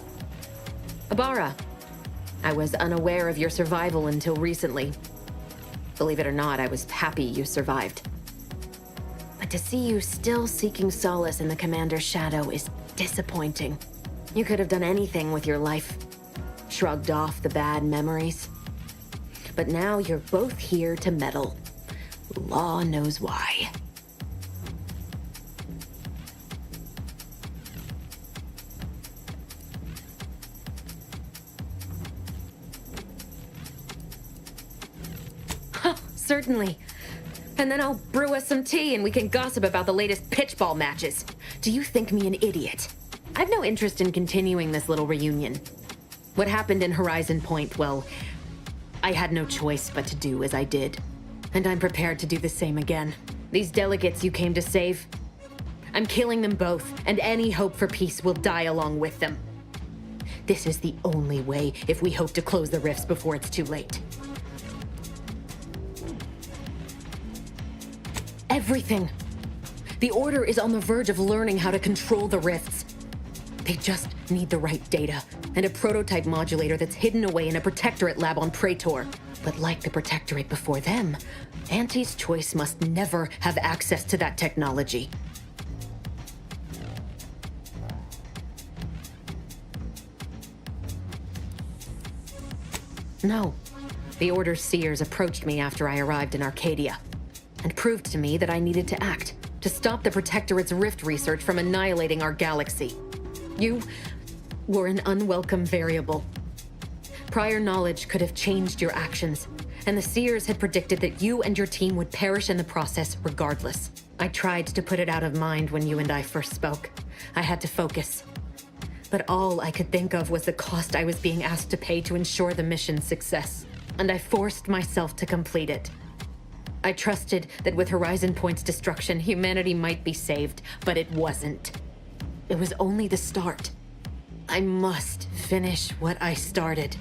Ibarra, I was unaware of your survival until recently. Believe it or not, I was happy you survived. But to see you still seeking solace in the Commander's shadow is disappointing. You could have done anything with your life. Shrugged off the bad memories. But now you're both here to meddle. Law knows why. Certainly. And then I'll brew us some tea and we can gossip about the latest pitchball matches. Do you think me an idiot? I've no interest in continuing this little reunion. What happened in Horizon Point, well, I had no choice but to do as I did. And I'm prepared to do the same again. These delegates you came to save, I'm killing them both, and any hope for peace will die along with them. This is the only way if we hope to close the rifts before it's too late. Everything. The Order is on the verge of learning how to control the rifts. They just need the right data, and a prototype modulator that's hidden away in a Protectorate lab on Praetor. But like the Protectorate before them, Auntie's Choice must never have access to that technology. No. The Order's seers approached me after I arrived in Arcadia, and proved to me that I needed to act, to stop the Protectorate's rift research from annihilating our galaxy. You were an unwelcome variable. Prior knowledge could have changed your actions, and the Seers had predicted that you and your team would perish in the process regardless. I tried to put it out of mind when you and I first spoke. I had to focus. But all I could think of was the cost I was being asked to pay to ensure the mission's success, and I forced myself to complete it. I trusted that with Horizon Point's destruction, humanity might be saved, but it wasn't. It was only the start. I must finish what I started.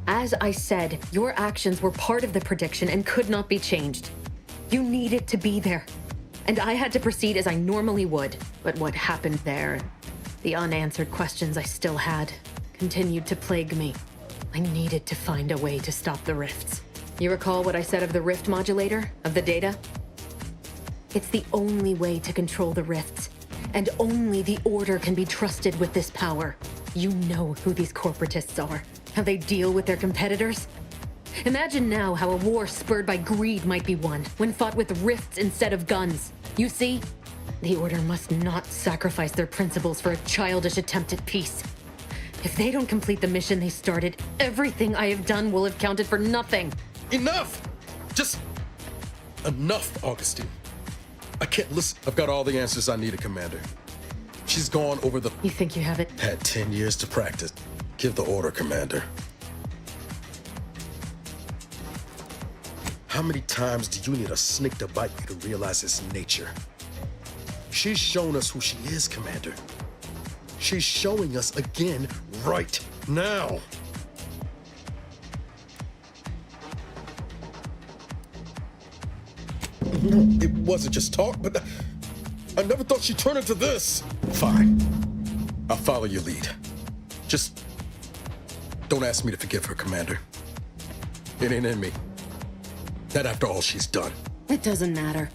As I said, your actions were part of the prediction and could not be changed. You needed to be there. And I had to proceed as I normally would. But what happened there, the unanswered questions I still had, continued to plague me. I needed to find a way to stop the rifts. You recall what I said of the rift modulator, of the data? It's the only way to control the rifts, and only the Order can be trusted with this power. You know who these corporatists are, how they deal with their competitors. Imagine now how a war spurred by greed might be won when fought with rifts instead of guns. You see, The Order must not sacrifice their principles for a childish attempt at peace. If they don't complete the mission they started, everything I have done will have counted for nothing.
Enough! Just enough, Augustine. I can't listen. I've got all the answers I needed, Commander. She's gone over the...
You think you have it?
Had 10 years to practice. Give the order, Commander. How many times do you need a snake to bite you to realize its nature? She's shown us who she is, Commander. She's showing us again right now. No, it wasn't just talk, but I never thought she'd turn into this. Fine. I'll follow your lead. Just don't ask me to forgive her, Commander. It ain't in me. Not after all she's done.
It doesn't matter.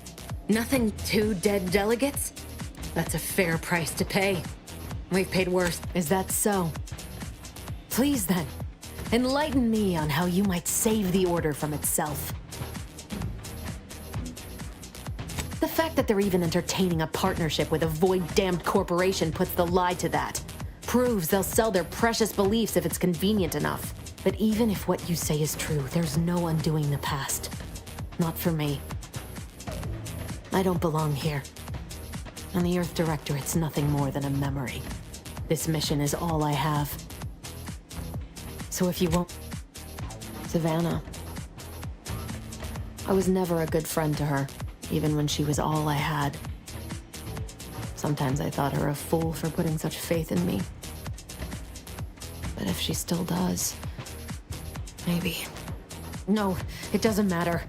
Nothing to dead delegates? That's a fair price to pay. We've paid worse. Is that so? Please then, enlighten me on how you might save the Order from itself. The fact that they're even entertaining a partnership with a void-damned corporation puts the lie to that. Proves they'll sell their precious beliefs if it's convenient enough. But even if what you say is true, there's no undoing the past. Not for me. I don't belong here. On the Earth Directorate's nothing more than a memory. This mission is all I have. So if you won't... Savannah. I was never a good friend to her, even when she was all I had. Sometimes I thought her a fool for putting such faith in me. But if she still does... maybe. No, it doesn't matter.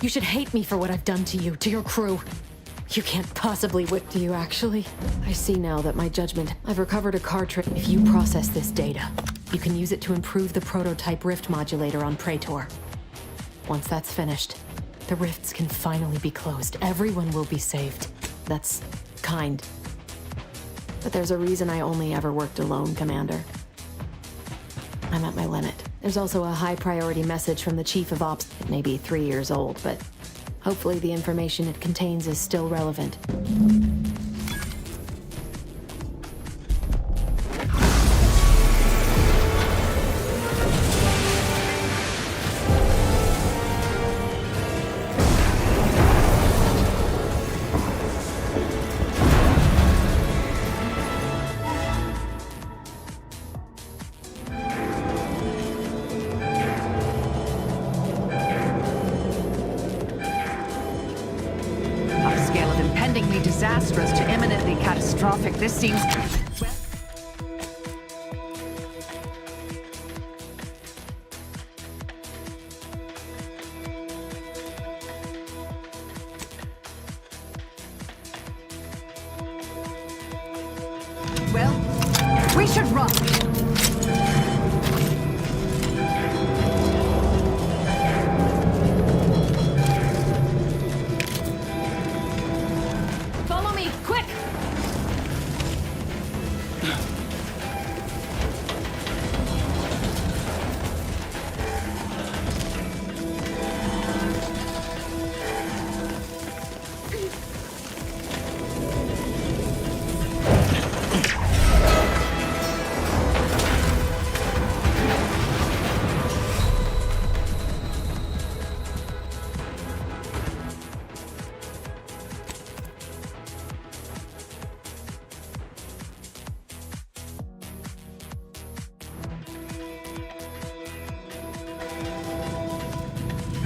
You should hate me for what I've done to you, to your crew. You can't possibly do you actually? I see now that my judgment... I've recovered a cartridge. If you process this data, you can use it to improve the prototype rift modulator on Praetor. Once that's finished, the rifts can finally be closed. Everyone will be saved. That's kind. But there's a reason I only ever worked alone, Commander. I'm at my limit. There's also a high-priority message from the Chief of Ops. It may be 3 years old, but hopefully the information it contains is still relevant.
Disastrous to imminently catastrophic. This seems... Well, we should run.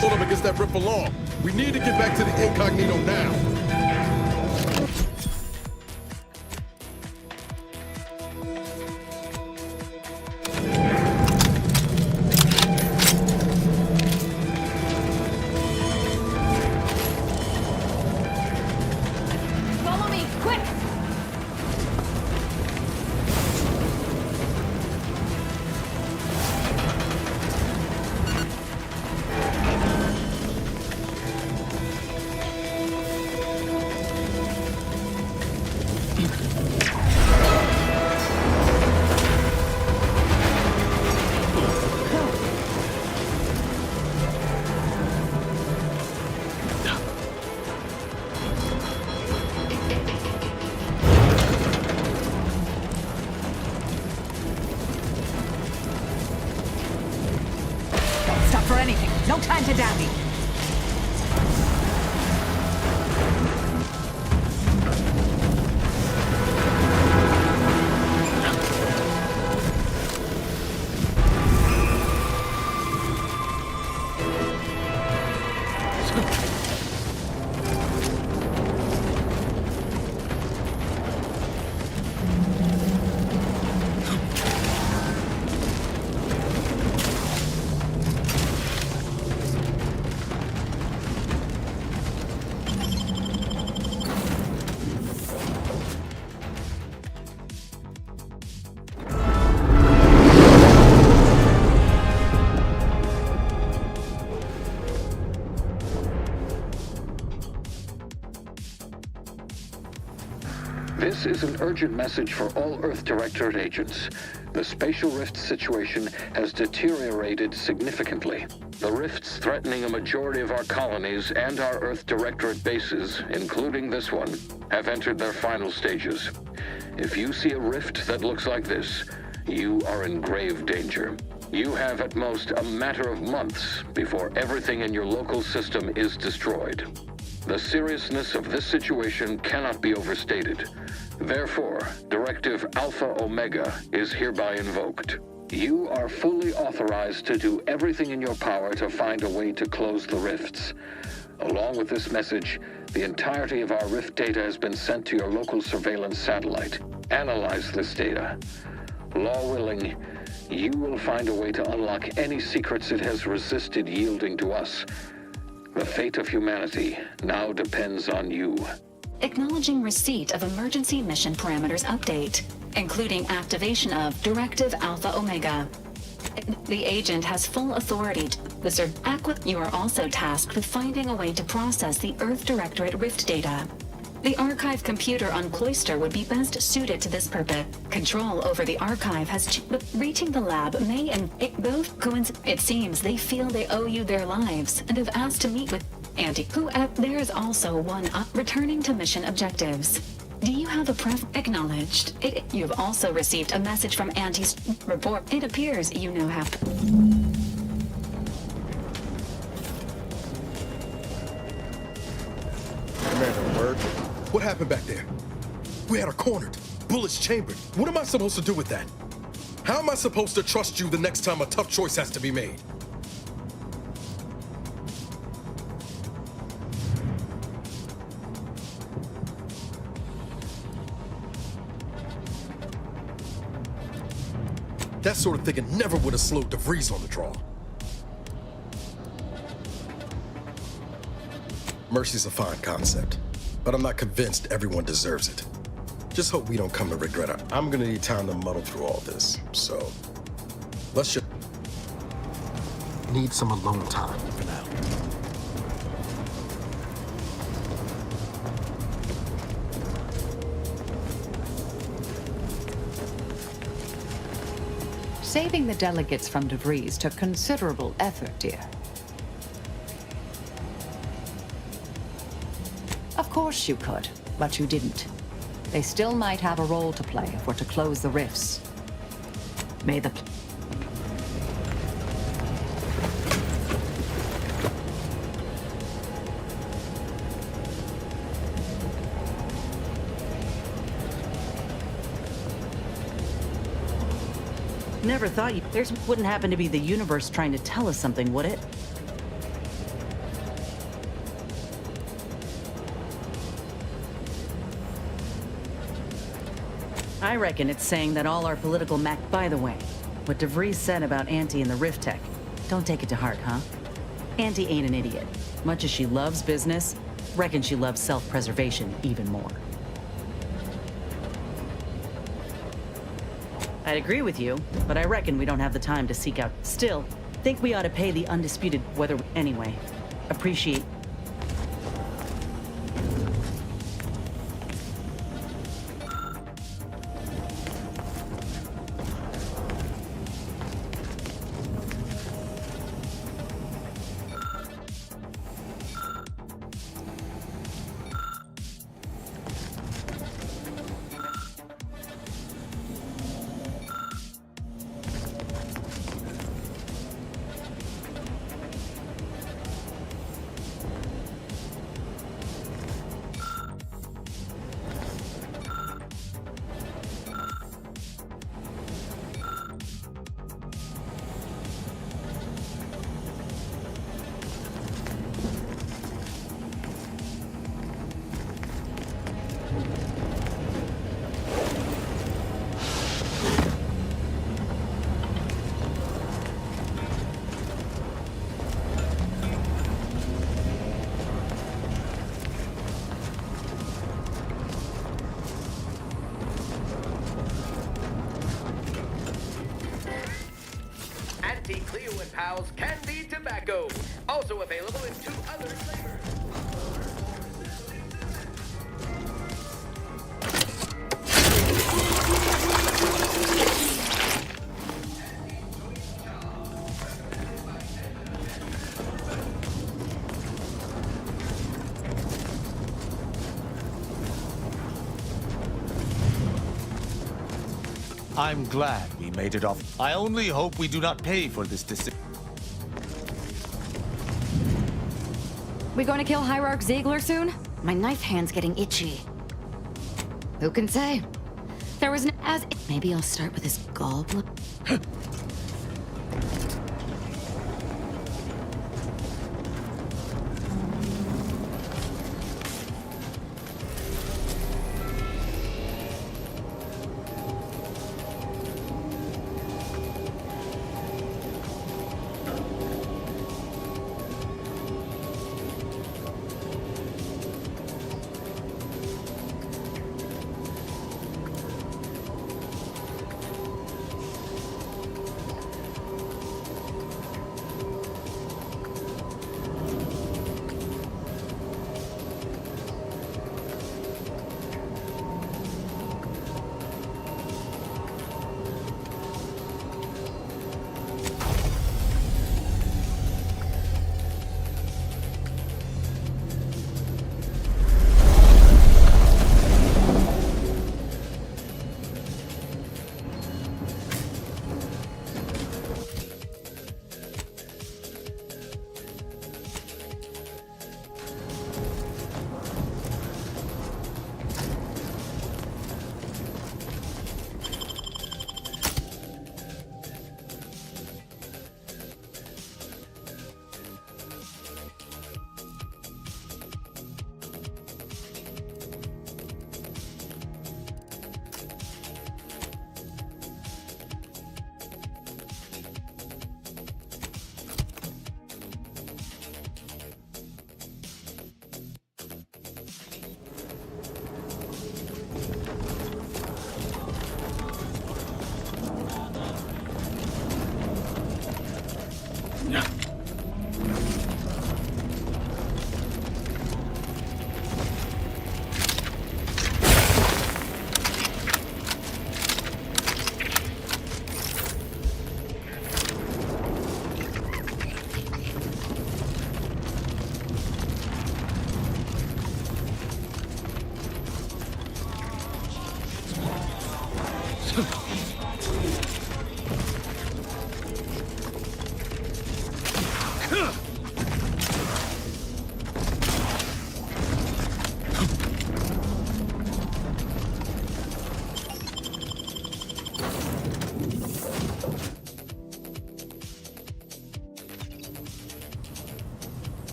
Pull up against that rip along. We need to get back to the incognito now.
Follow me, quick!
anything. No time to dally.
This is an urgent message for all Earth Directorate agents. The spatial rift situation has deteriorated significantly. The rifts threatening a majority of our colonies and our Earth Directorate bases, including this one, have entered their final stages. If you see a rift that looks like this, you are in grave danger. You have at most a matter of months before everything in your local system is destroyed. The seriousness of this situation cannot be overstated. Therefore, Directive Alpha Omega is hereby invoked. You are fully authorized to do everything in your power to find a way to close the rifts. Along with this message, the entirety of our rift data has been sent to your local surveillance satellite. Analyze this data. Law willing, you will find a way to unlock any secrets it has resisted yielding to us. The fate of humanity now depends on you.
Acknowledging receipt of emergency mission parameters update, including activation of Directive Alpha Omega. The agent has full authority to you are also tasked with finding a way to process the Earth Directorate Rift data. The archive computer on Cloister would be best suited to this purpose. Control over the archive has reaching the lab may and it both coincide. It seems they feel they owe you their lives and have asked to meet with who there's also one returning to mission objectives. Do you have a acknowledged? You have also received a message from Auntie's report. It appears you now have.
Commander, word. What happened back there? We had her cornered. Bullets chambered. What am I supposed to do with that? How am I supposed to trust you the next time a tough choice has to be made? That sort of thinking never would have slowed DeVries on the draw. Mercy's a fine concept, but I'm not convinced everyone deserves it. Just hope we don't come to regret it. I'm gonna need time to muddle through all this, so let's just need some alone time for now.
Saving the delegates from DeVries took considerable effort, dear. Of course you could, but you didn't. They still might have a role to play if we're to close the rifts. May the...
Never thought you... There's wouldn't happen to be the universe trying to tell us something, would it? I reckon it's saying that all our political By the way, what DeVries said about Auntie and the Rift Tech, don't take it to heart, huh? Auntie ain't an idiot. Much as she loves business, reckon she loves self-preservation even more. I'd agree with you, but I reckon we don't have the time to seek out. Still, think we ought to pay the undisputed whether anyway. Appreciate.
Auntie Cleo and Pals Candy Tobacco. Also available in 2 other flavors.
I'm glad we made it off. I only hope we do not pay for this decision.
We going to kill Hierarch Ziegler soon? My knife hand's getting itchy. Who can say? There was maybe I'll start with his gallbladder.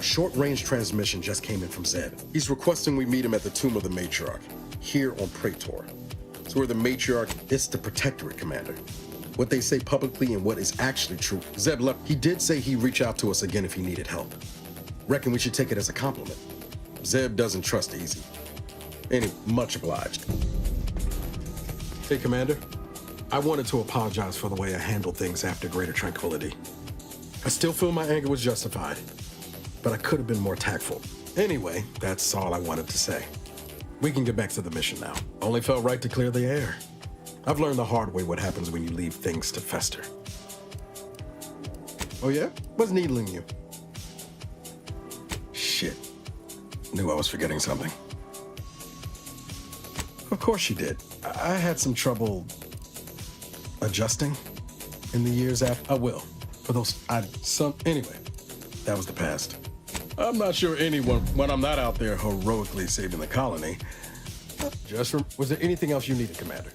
Short-range transmission just came in from Zeb. He's requesting we meet him at the tomb of the Matriarch, here on Praetor. It's where the Matriarch is the Protectorate, Commander. What they say publicly and what is actually true. Zeb left. He did say he'd reach out to us again if he needed help. Reckon we should take it as a compliment. Zeb doesn't trust easy. Anyway, much obliged.
Hey, Commander. I wanted to apologize for the way I handled things after Greater Tranquility. I still feel my anger was justified. but I could have been more tactful. Anyway, that's all I wanted to say. We can get back to the mission now. Only felt right to clear the air. I've learned the hard way what happens when you leave things to fester. Oh yeah? What's needling you? Shit. Knew I was forgetting something. Of course you did. I had some trouble adjusting in the years after. I will. For those, anyway, that was the past. I'm not sure anyone, when I'm not out there heroically saving the colony. Was there anything else you needed, Commander?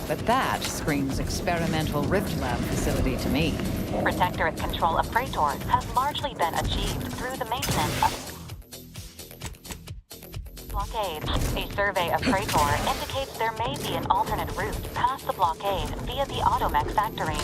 But that screams experimental Rift Lab facility to me.
Protectorate control of Praetor has largely been achieved through the maintenance of blockade. A survey of Praetor indicates there may be an alternate route past the blockade via the Automech factory.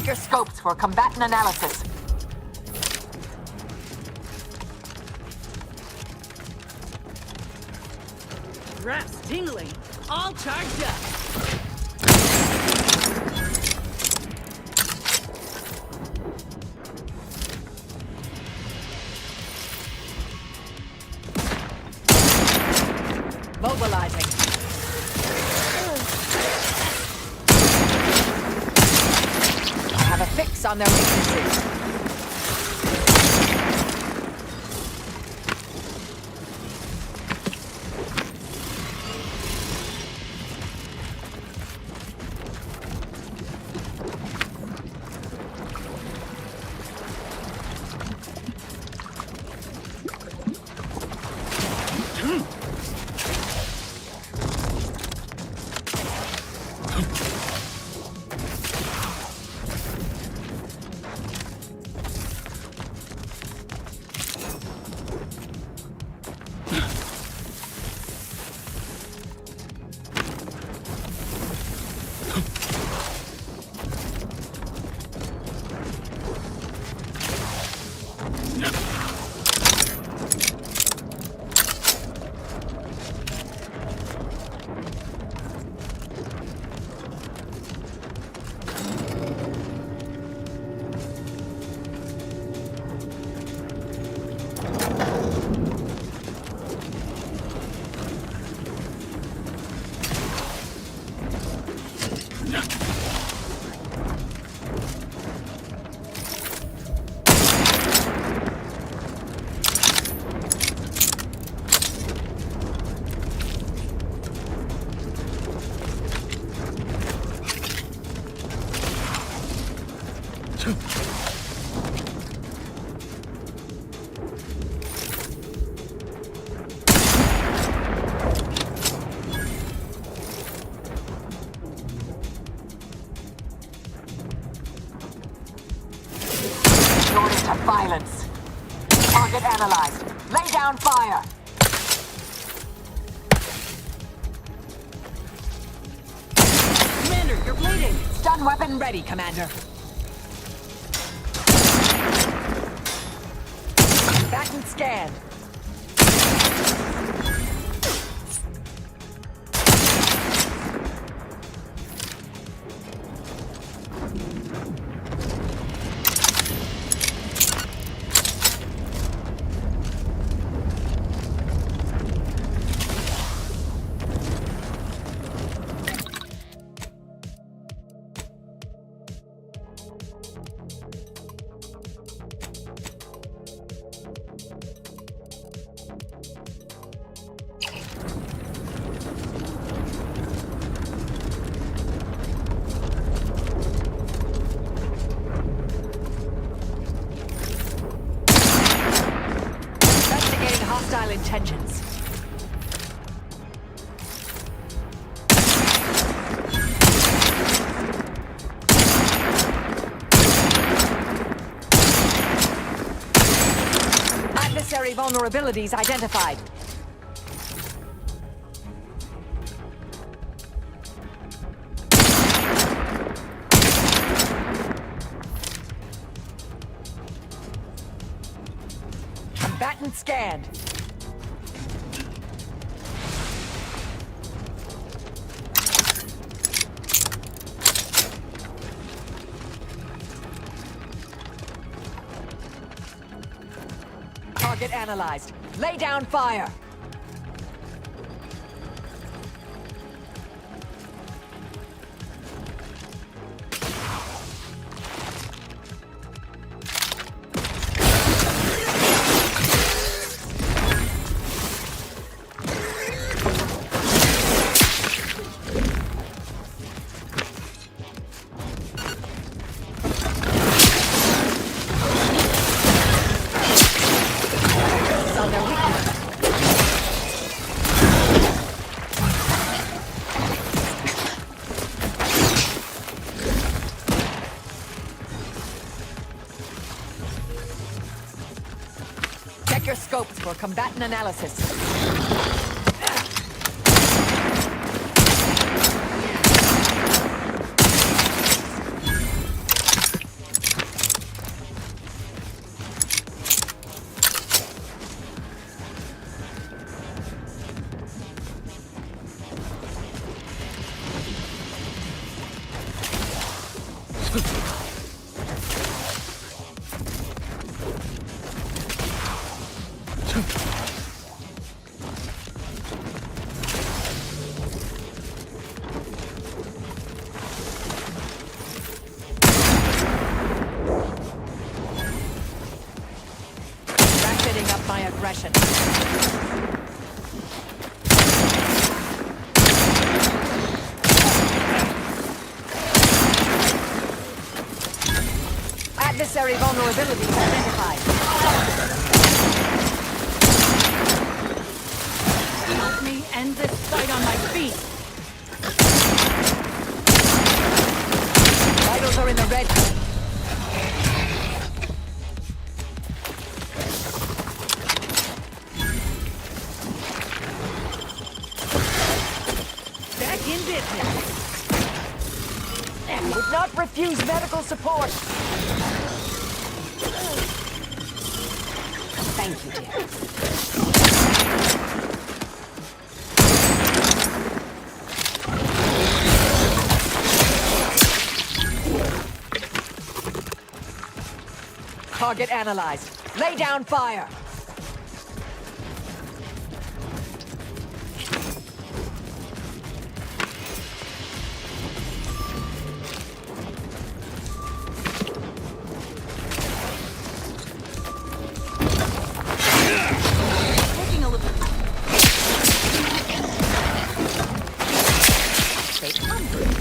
Your scopes for combatant analysis.
Graphs tingling, all charged up.
Mobilizing. Have a fix on their weaknesses.
To violence. Target analyzed. Lay down fire.
Commander, you're bleeding.
Stun weapon ready, Commander. Back and scan. Hostile intentions. Adversary vulnerabilities identified. Combatant scanned. Target analyzed. Lay down fire. Check your scopes for combatant analysis. Ratcheting up my aggression. Adversary vulnerabilities identified.
Help me end this fight on my feet.
Vitals are in the red.
Back in business.
Would not refuse medical support. Thank you, dear. Target analyzed. Lay down fire! Taking a little... Take umbrage.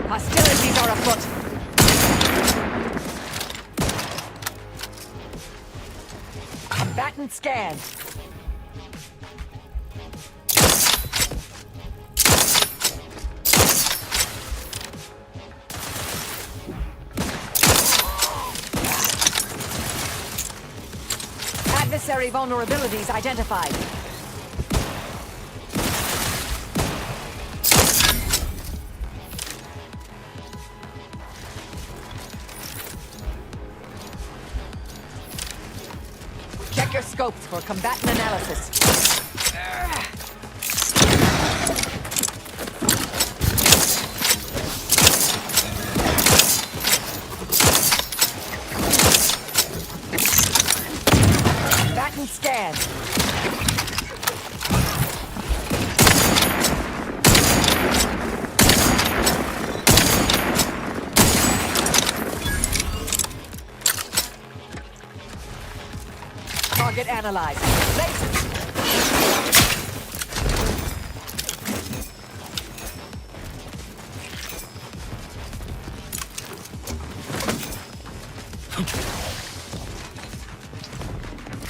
Hostilities are afoot. Combatant scanned. Adversary vulnerabilities identified. Check your scopes for combatant analysis. Combatant scan. Target analyzed.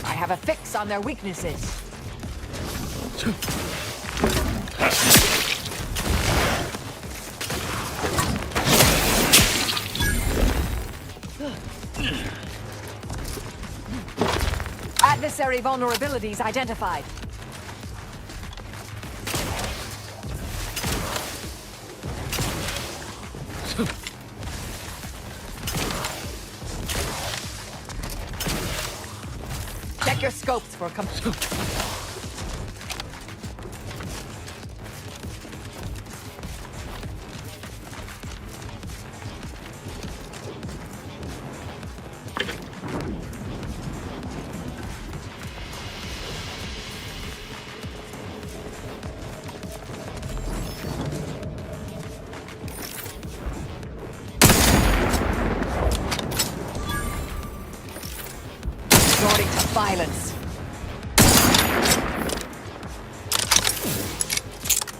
I have a fix on their weaknesses. Adversary vulnerabilities identified. Check your scopes for resorting to violence.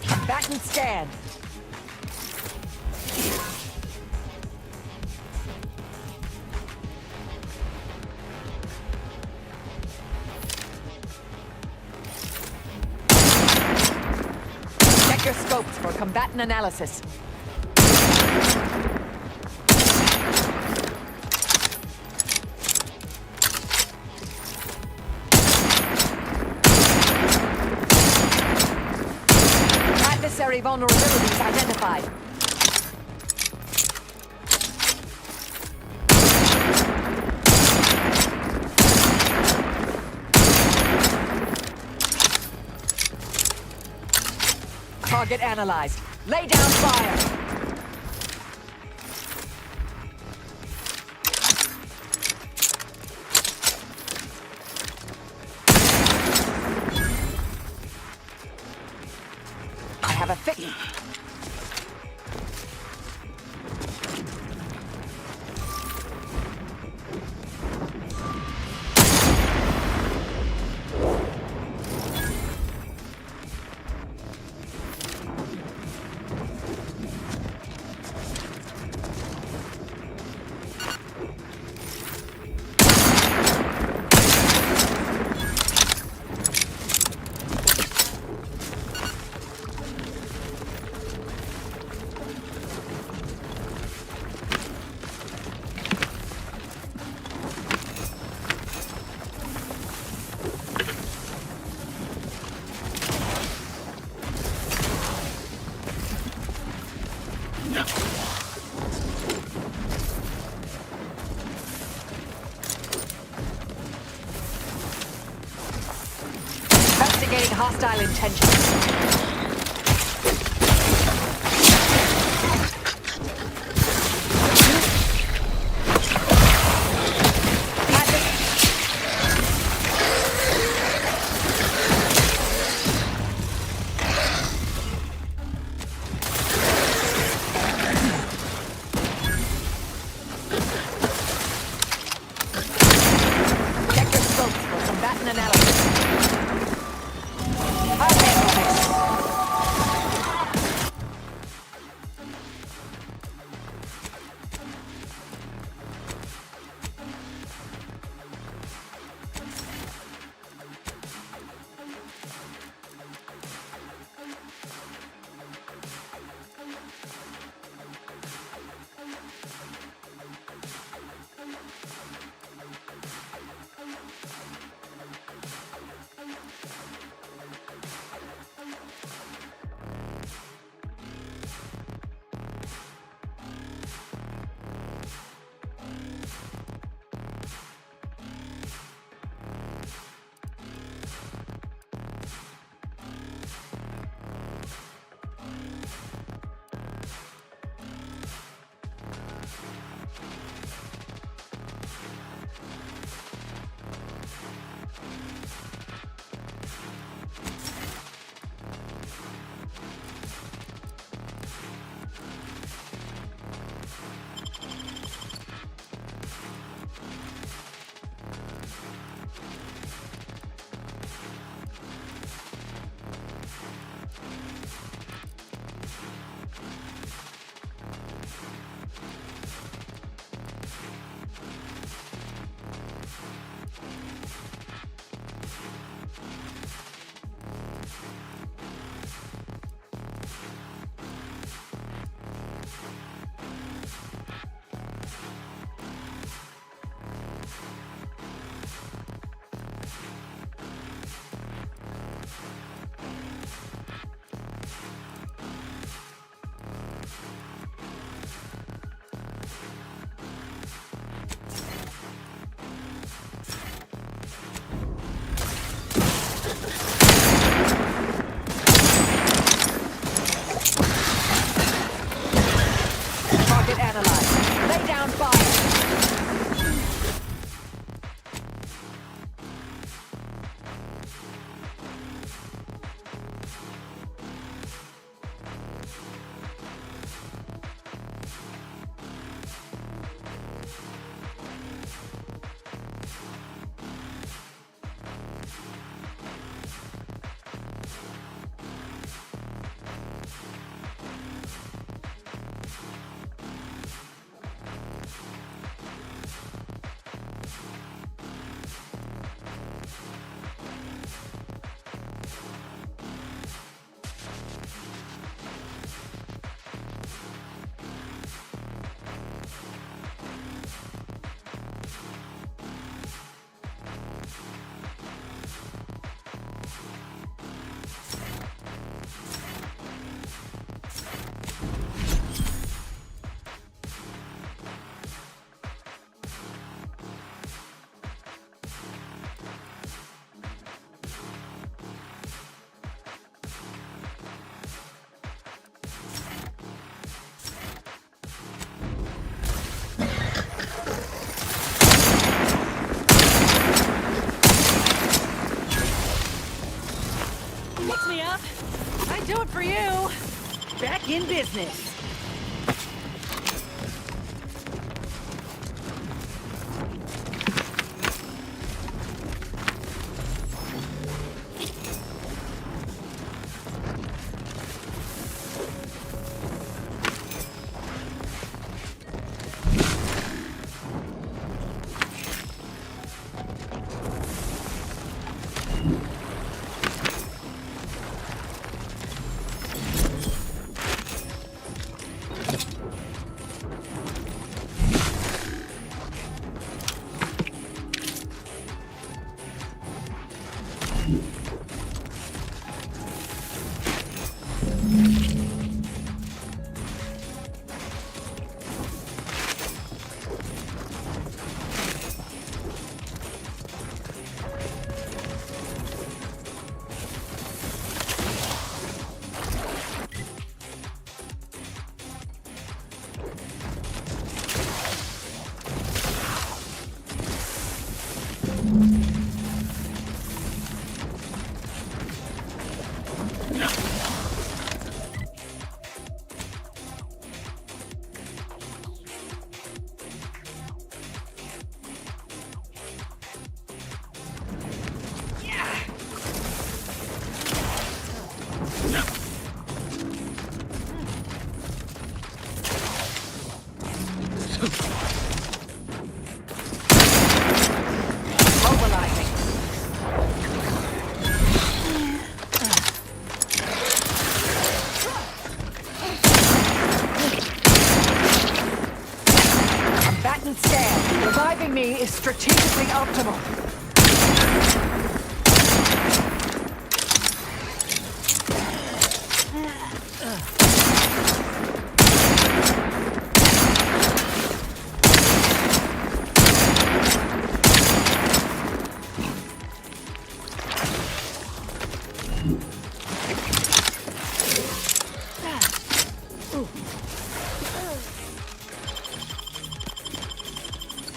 Combatant scan. Check your scopes for combatant analysis. Adversary vulnerabilities identified. Target analyzed. Lay down fire. I have a fix. hostile intentions.
Do it for you. Back in business.
Combatant scan. Reviving me is strategically optimal.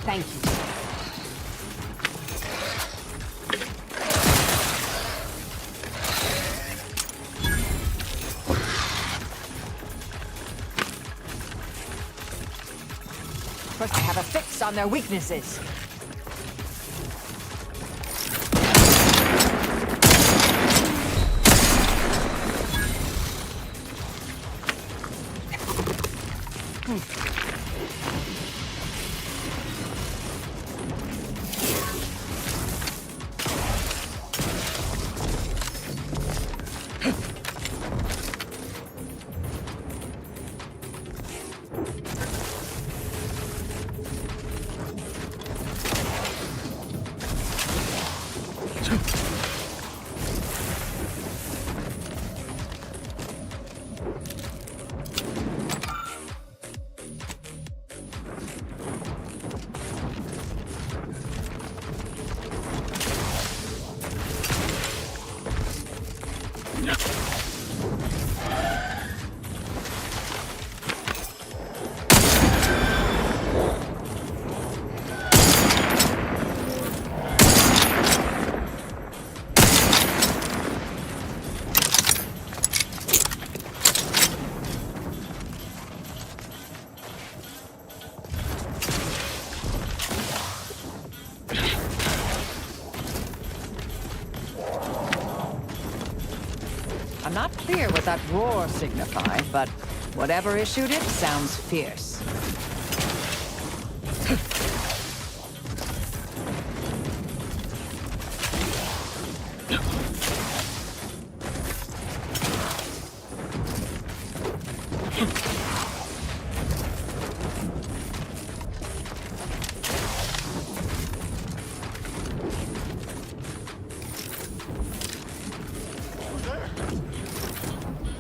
Thank you. Supposed to have a fix on their weaknesses. I'm not clear what that roar signified, but whatever issued it sounds fierce.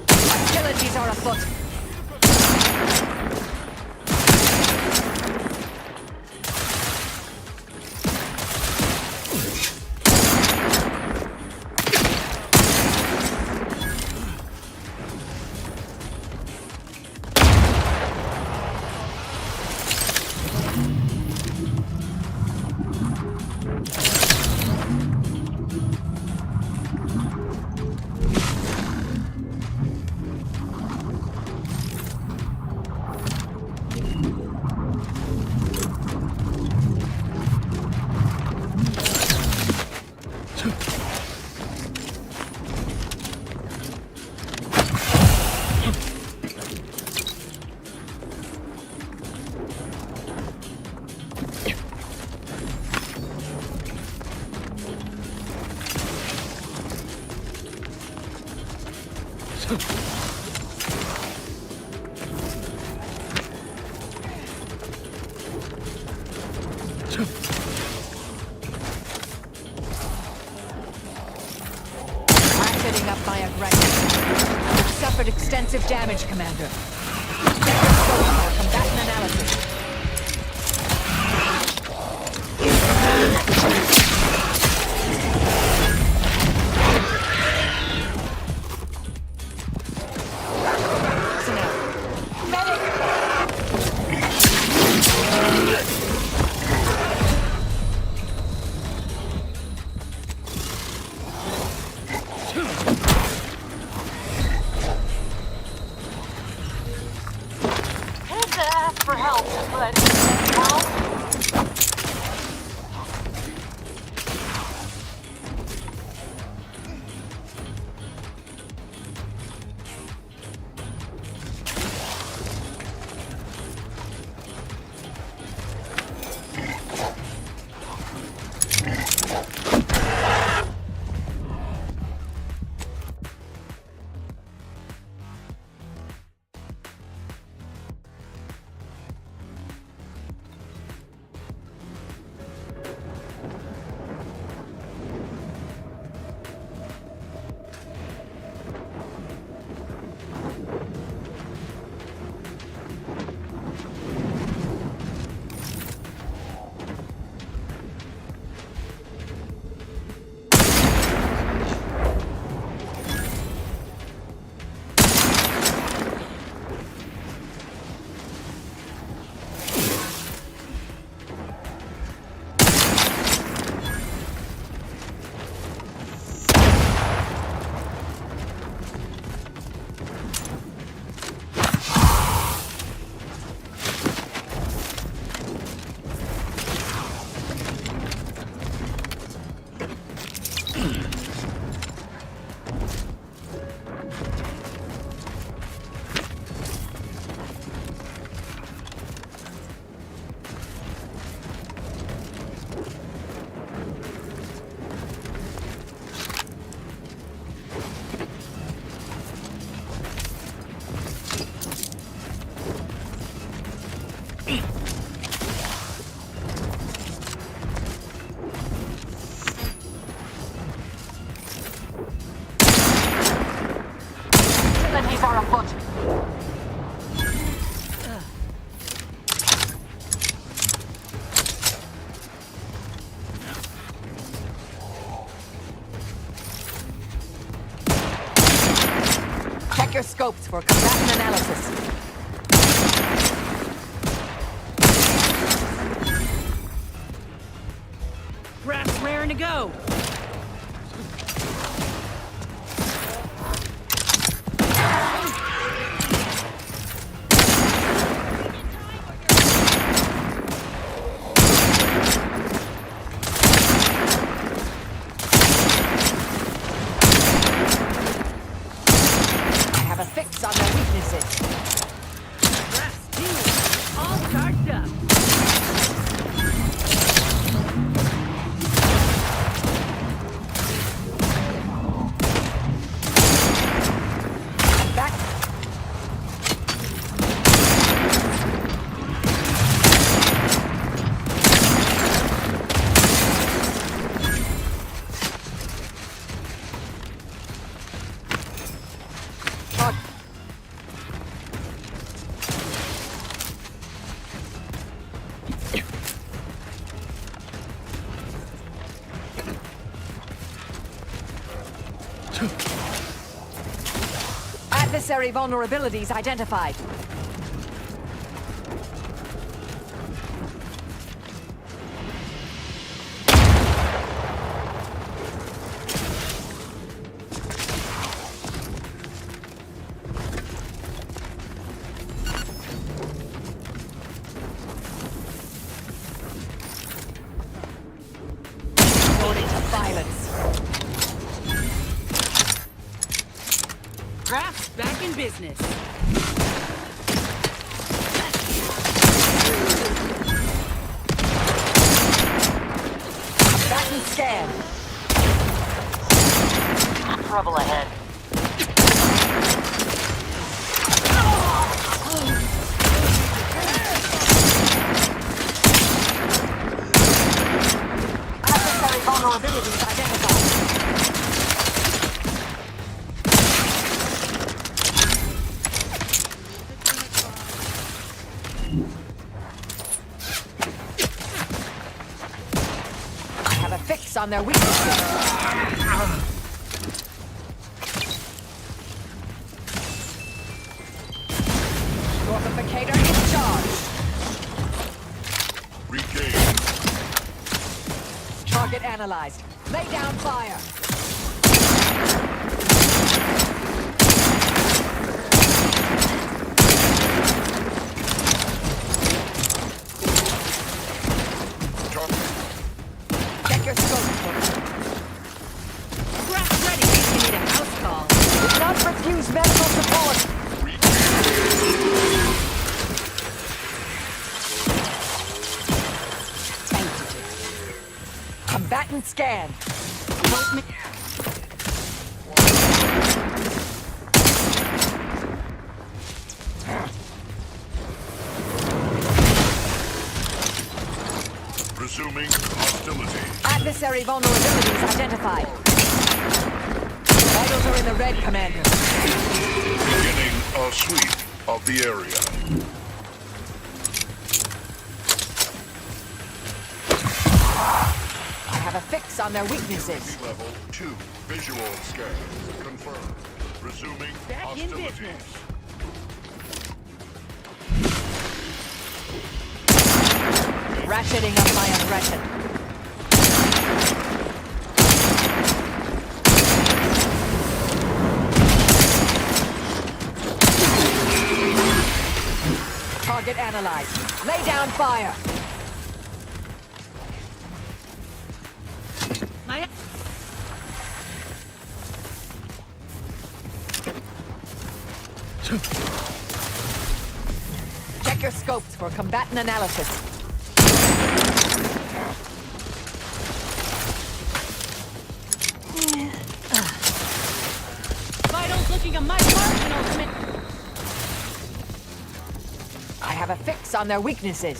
Hostilities are afoot. Ratcheting up my aggression. You've suffered extensive damage, Commander. Check your scope for combatant analysis.
asked for help, but help? Vigilantes are afoot.
Check your scopes for combatant analysis.
Graph's raring to go.
I have a fix on their weaknesses.
Graph's team all charged up.
Back. Adversary vulnerabilities identified. Resorting to violence.
Graph's back in business.
Back and scan.
Trouble ahead.
Adversary vulnerabilities identified. I have a fix on their weaknesses. Fortificator in charge.
Regain.
Target analyzed. Lay down fire. Combatant scan.
Help me.
Resuming hostility.
Adversary vulnerabilities identified. Vitals are in the red, Commander.
Beginning a sweep of the area.
I have a fix on their weaknesses.
Level 2. Visual scan. Confirmed. Resuming
Back in
hostilities.
business. Ratcheting up my aggression. Target analyzed. Lay down fire.
My...
Check your scopes for combatant analysis.
Vitals looking a mighty marginal, Commander.
I have a fix on their weaknesses.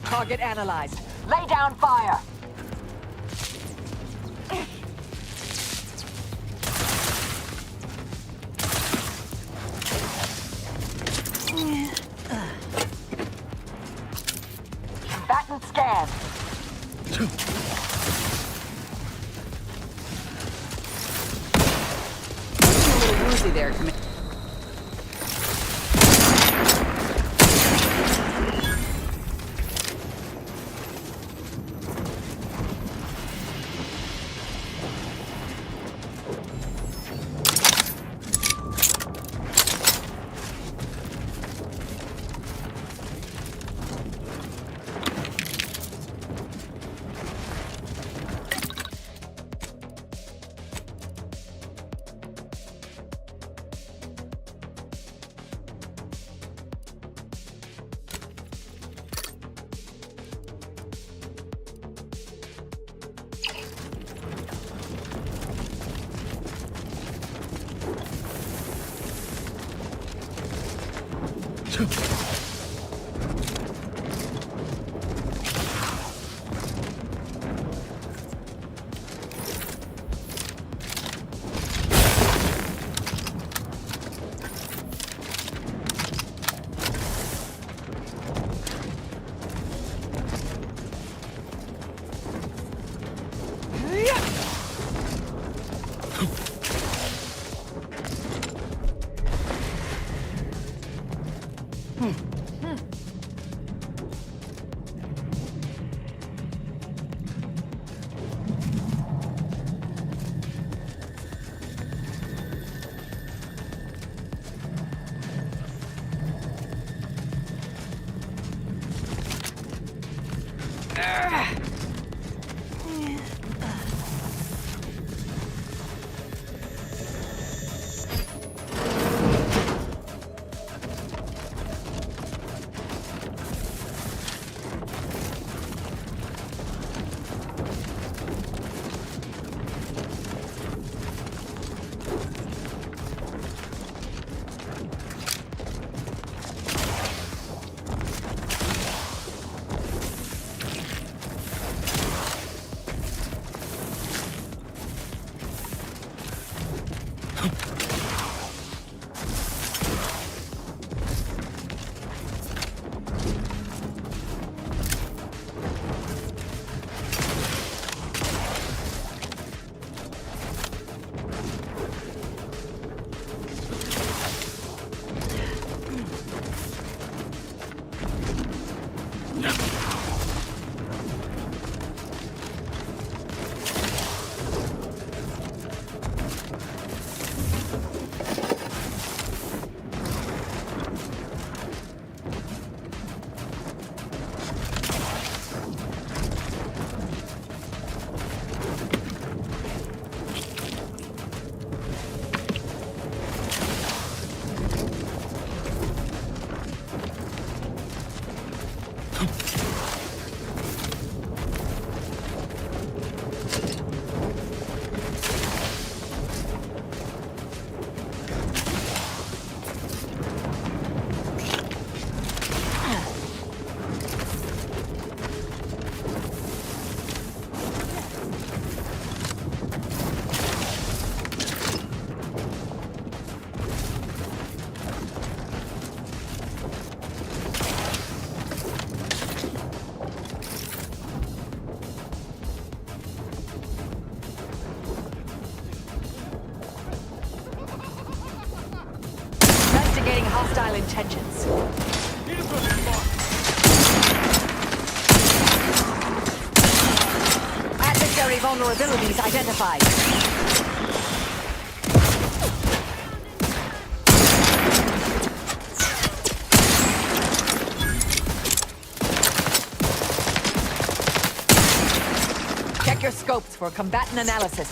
Target analyzed. Lay down fire. Combatant scan.
Looking a little woozy there, Commander.
intentions. Adversary vulnerabilities identified. Check your scopes for combatant analysis.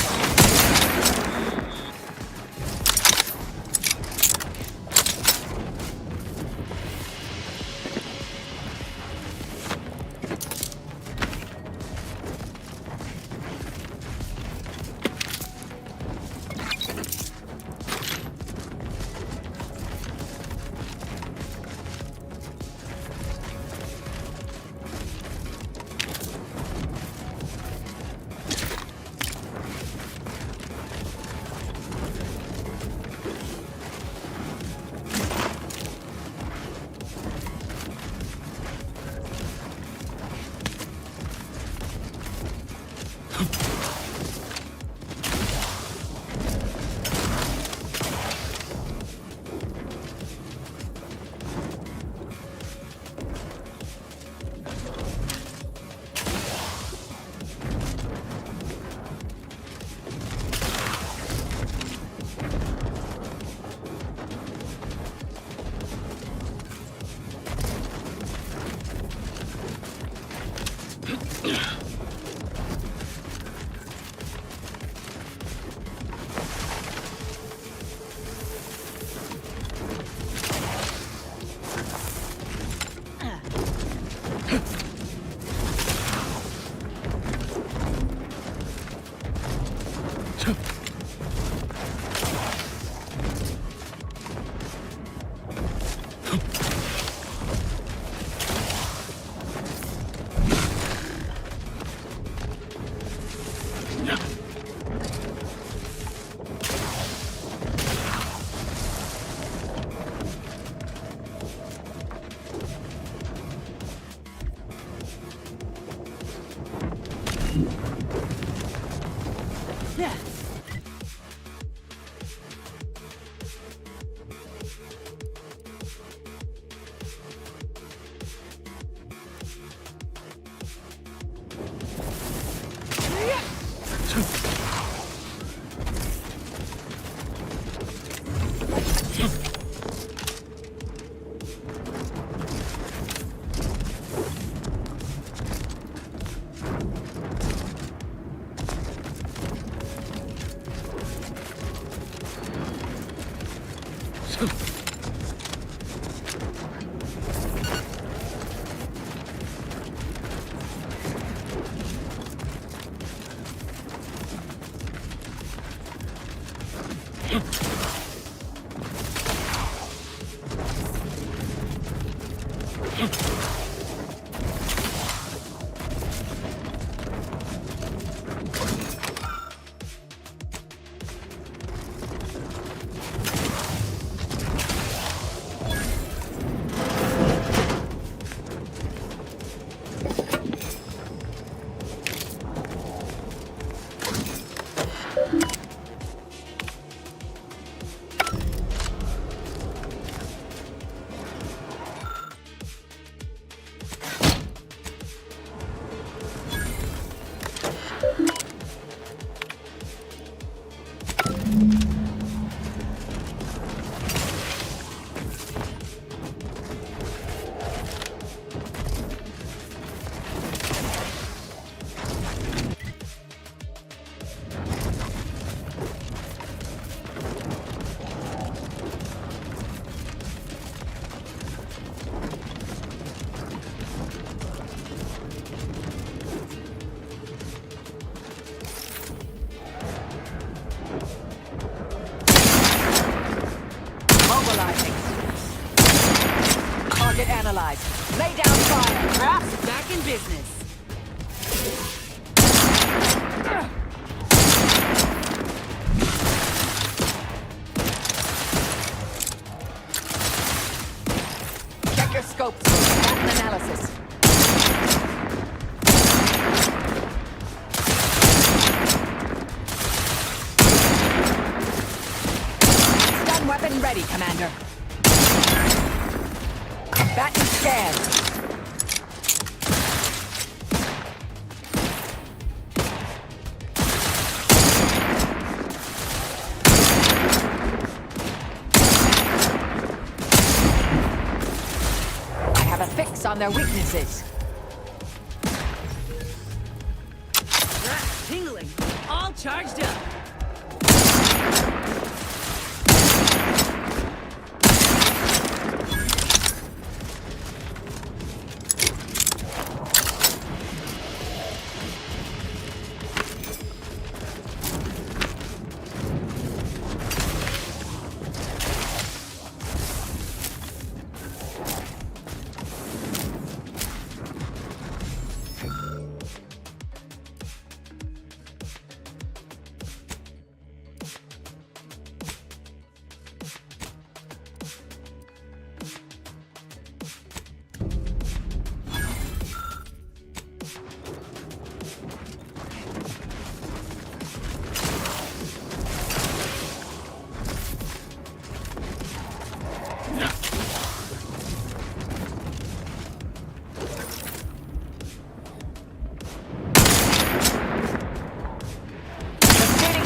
Target analyzed. Lay down fire. Back in business. Check your scopes for pattern analysis. Stun weapon ready, Commander. scanned. I have a fix on their weaknesses.
Tingling. All charged up.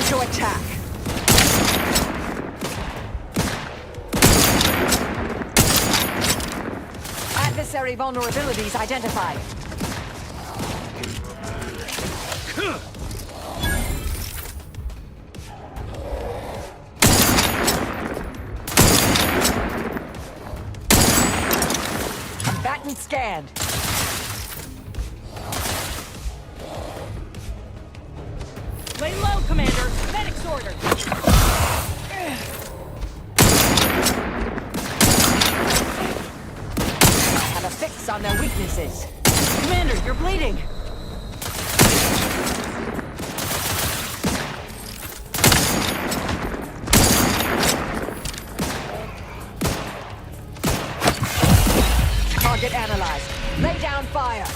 To attack. Adversary vulnerabilities identified. Combatant scanned.
Lay low, Commander. Medic's ordered.
I have a fix on their weaknesses.
Commander, you're bleeding.
Target analyzed. Lay down fire.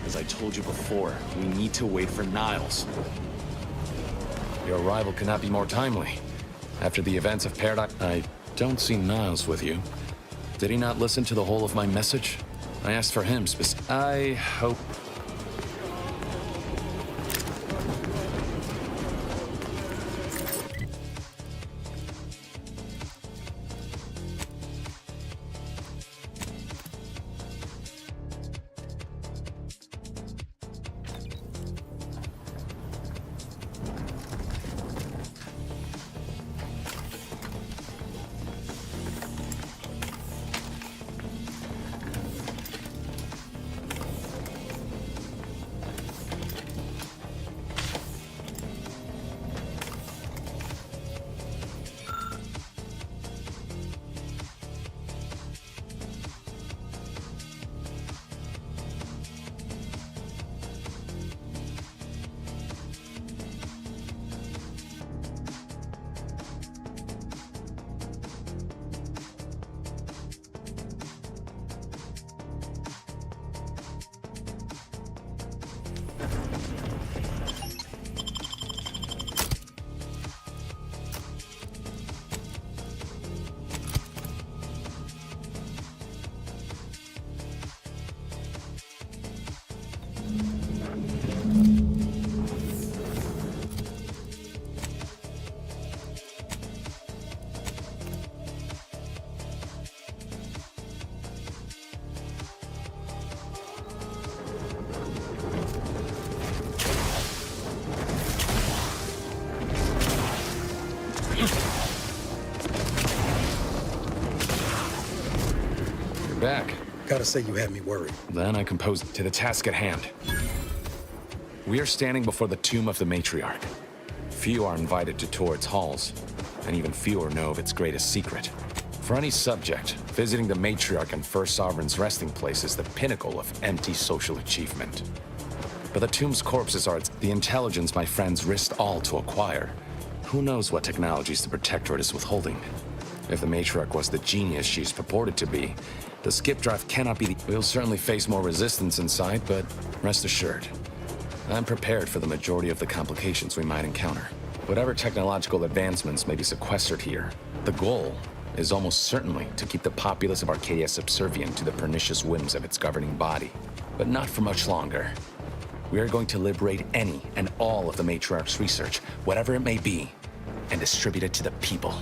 As I told you before, we need to wait for Niles. Your arrival could not be more timely. After the events of Paradise, I don't see Niles with you. Did he not listen to the whole of my message? I asked for him I hope... Back.
Gotta say you had me worried.
Then I composed to the task at hand. We are standing before the tomb of the matriarch. Few are invited to tour its halls, and even fewer know of its greatest secret. For any subject, visiting the matriarch and First Sovereign's resting place is the pinnacle of empty social achievement. But the tomb's corpses are the intelligence my friends risked all to acquire. Who knows what technologies the Protectorate is withholding? If the matriarch was the genius she's purported to be, the skip drive cannot be We'll certainly face more resistance inside, but rest assured, I'm prepared for the majority of the complications we might encounter. Whatever technological advancements may be sequestered here, the goal is almost certainly to keep the populace of Arcadia subservient to the pernicious whims of its governing body. But not for much longer. We are going to liberate any and all of the matriarch's research, whatever it may be, and distribute it to the people.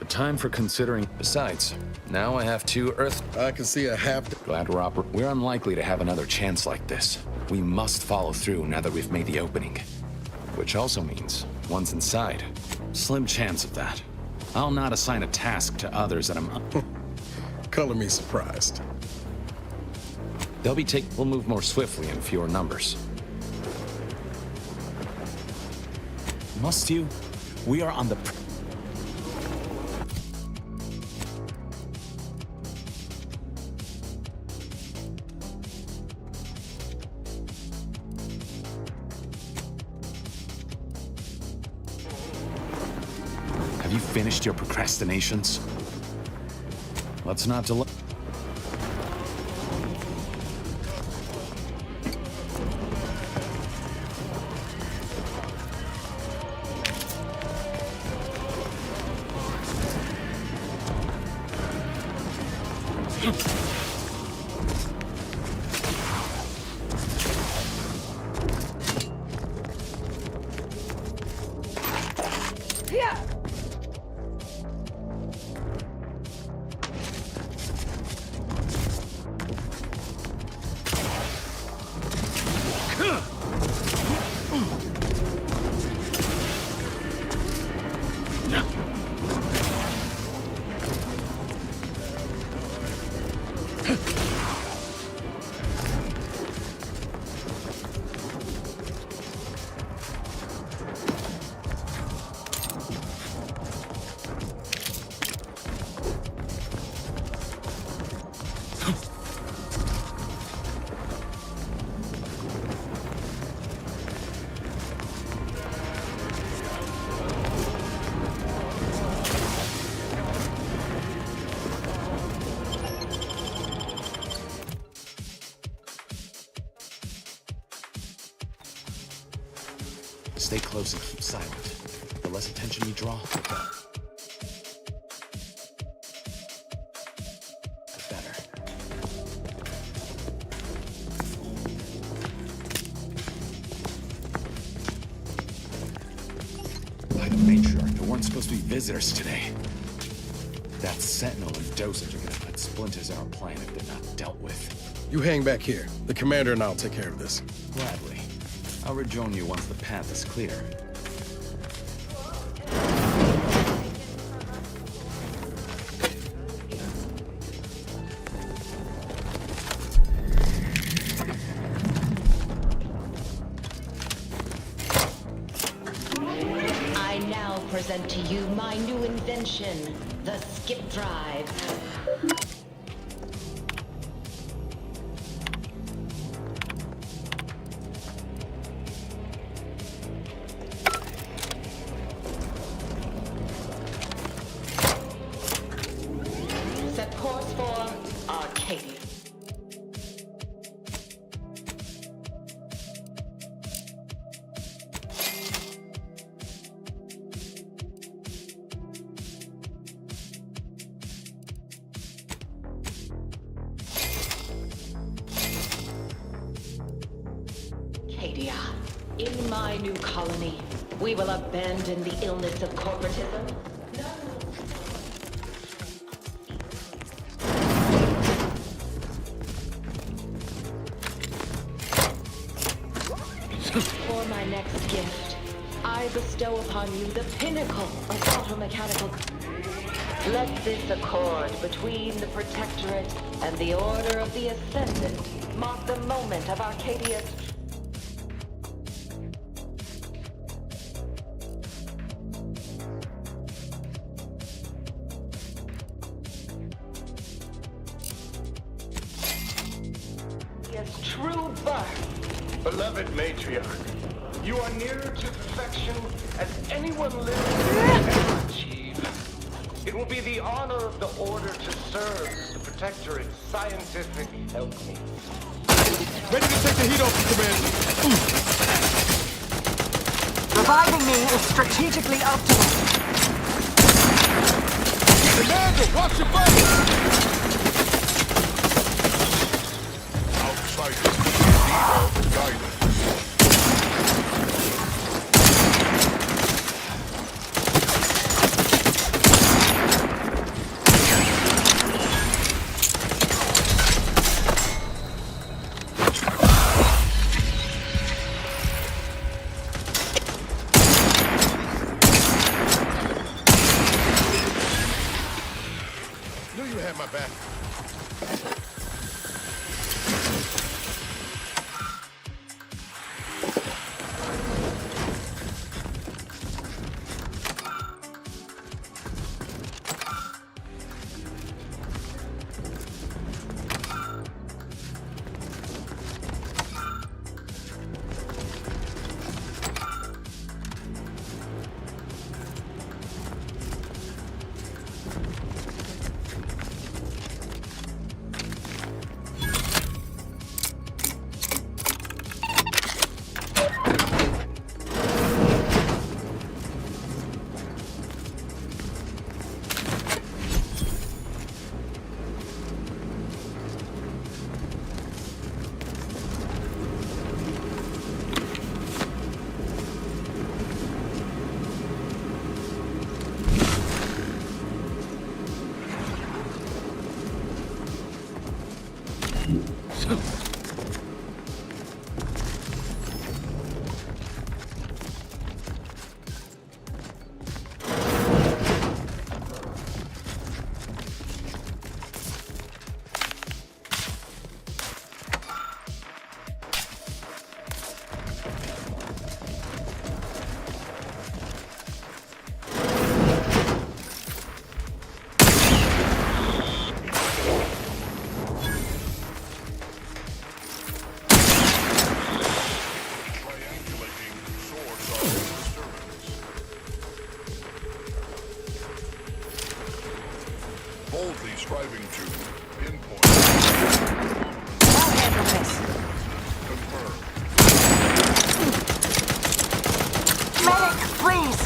Time for considering. Besides, now I have 2 Earth.
I can see a half.
Glad we're unlikely to have another chance like this. We must follow through now that we've made the opening. Which also means, once inside, slim chance of that. I'll not assign a task to others that I'm...
Color me surprised.
We'll move more swiftly in fewer numbers. Must you? We are on the... Have you finished your procrastinations? Let's not delay. Stay close and keep silent. The less attention we draw, the better. By the matriarch, there weren't supposed to be visitors today. That sentinel and dosage are gonna put splinters in our plan if they're not dealt with.
You hang back here. The commander and I'll take care of this.
Gladly. I'll rejoin you once the path is clear.
I now present to you my new invention, the skip drive. Set course for Arcadia. Arcadia, in my new colony, we will abandon the illness of corporatism. For my next gift, I bestow upon you the pinnacle of automechanical. Let this accord between the Protectorate and the Order of the Ascendant mark the moment of Arcadia's. True birth.
Beloved matriarch, you are nearer to perfection as anyone living can ever achieve. It will be the honor of the Order to serve the Protectorate's scientific help me.
Ready to take the heat off you, Commander.
Reviving me is strategically optimal.
Commander, watch your back! Outsiders need our guidance. Knew you had my back. Boldly striving to pinpoint.
I'll handle this.
Confirm.
Medic, please!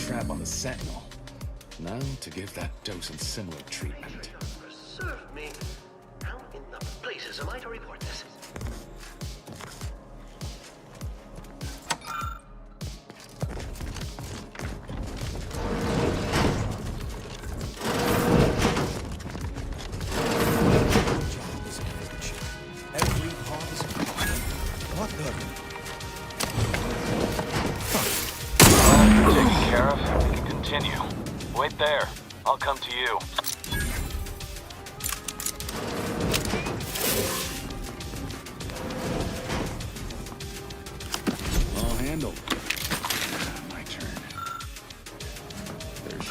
trap on the Sentinel. Now to give that docent similar treatment.
Serve me. How in the blazes am I to report this?
Taken care of. We can continue. Wait there. I'll come to you. All handled. My turn. There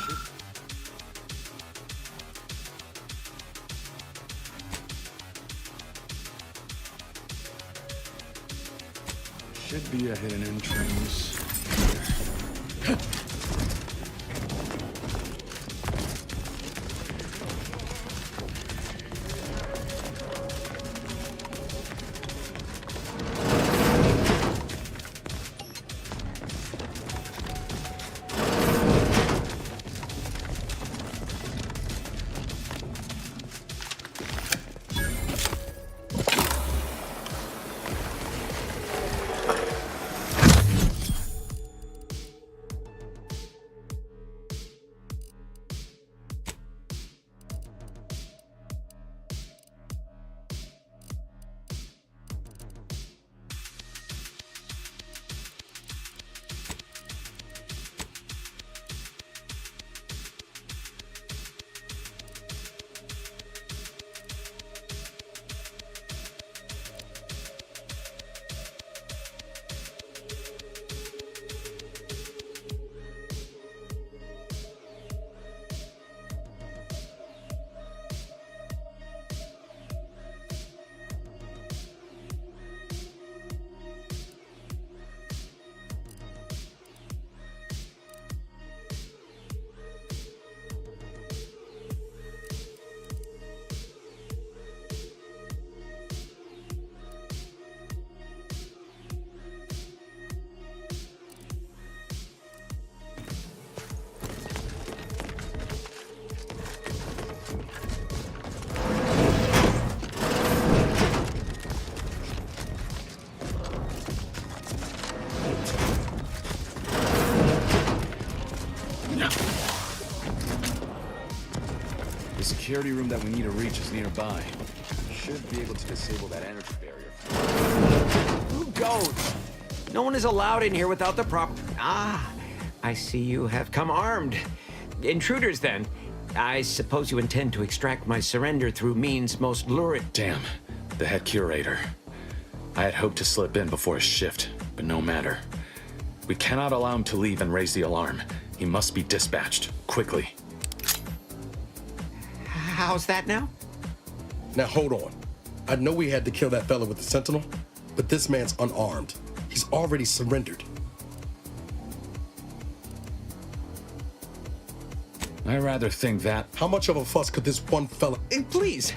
should be a hidden entrance. The security room that we need to reach is nearby. Should be able to disable that energy barrier.
Who goes? No one is allowed in here without the prop. Ah, I see you have come armed. Intruders, then. I suppose you intend to extract my surrender through means most lurid.
Damn, the head curator. I had hoped to slip in before his shift, but no matter. We cannot allow him to leave and raise the alarm. He must be dispatched, quickly.
How's that now?
Now hold on. I know we had to kill that fella with the Sentinel, but this man's unarmed. He's already surrendered.
I rather think that...
How much of a fuss could this one fella...
Please,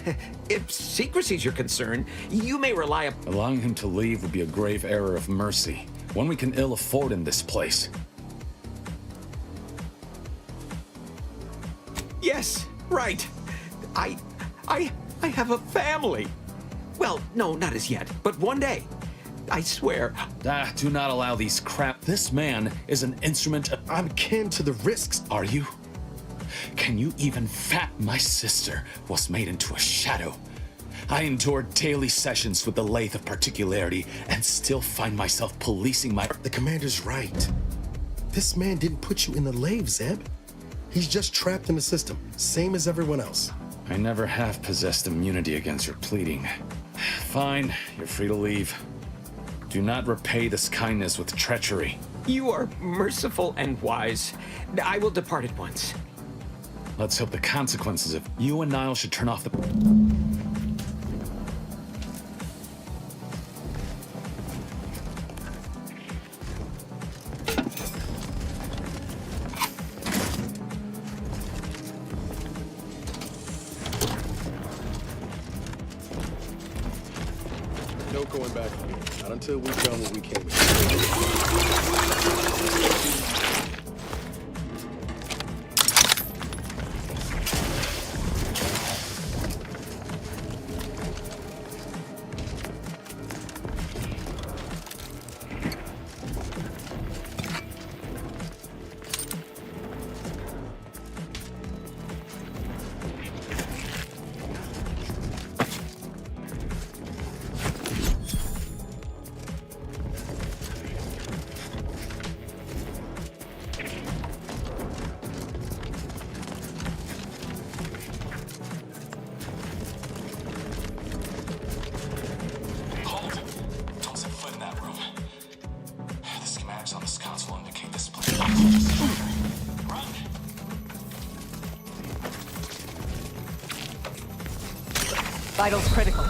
if secrecy's your concern, you may rely upon...
Allowing him to leave would be a grave error of mercy, one we can ill afford in this place.
Yes, right. I have a family. Well, no, not as yet, but one day. I swear.
Do not allow these crap. This man is an instrument of...
I'm kin to the risks.
Are you? Can you even fathom my sister was made into a shadow? I endured daily sessions with the lathe of particularity and still find myself policing my...
The commander's right. This man didn't put you in the lathe, Zeb. He's just trapped in the system, same as everyone else.
I never have possessed immunity against your pleading. Fine, you're free to leave. Do not repay this kindness with treachery.
You are merciful and wise. I will depart at once.
Let's hope the consequences of you and Niall should turn off the...
No going back from here. Not until we've done what we came
Vitals critical.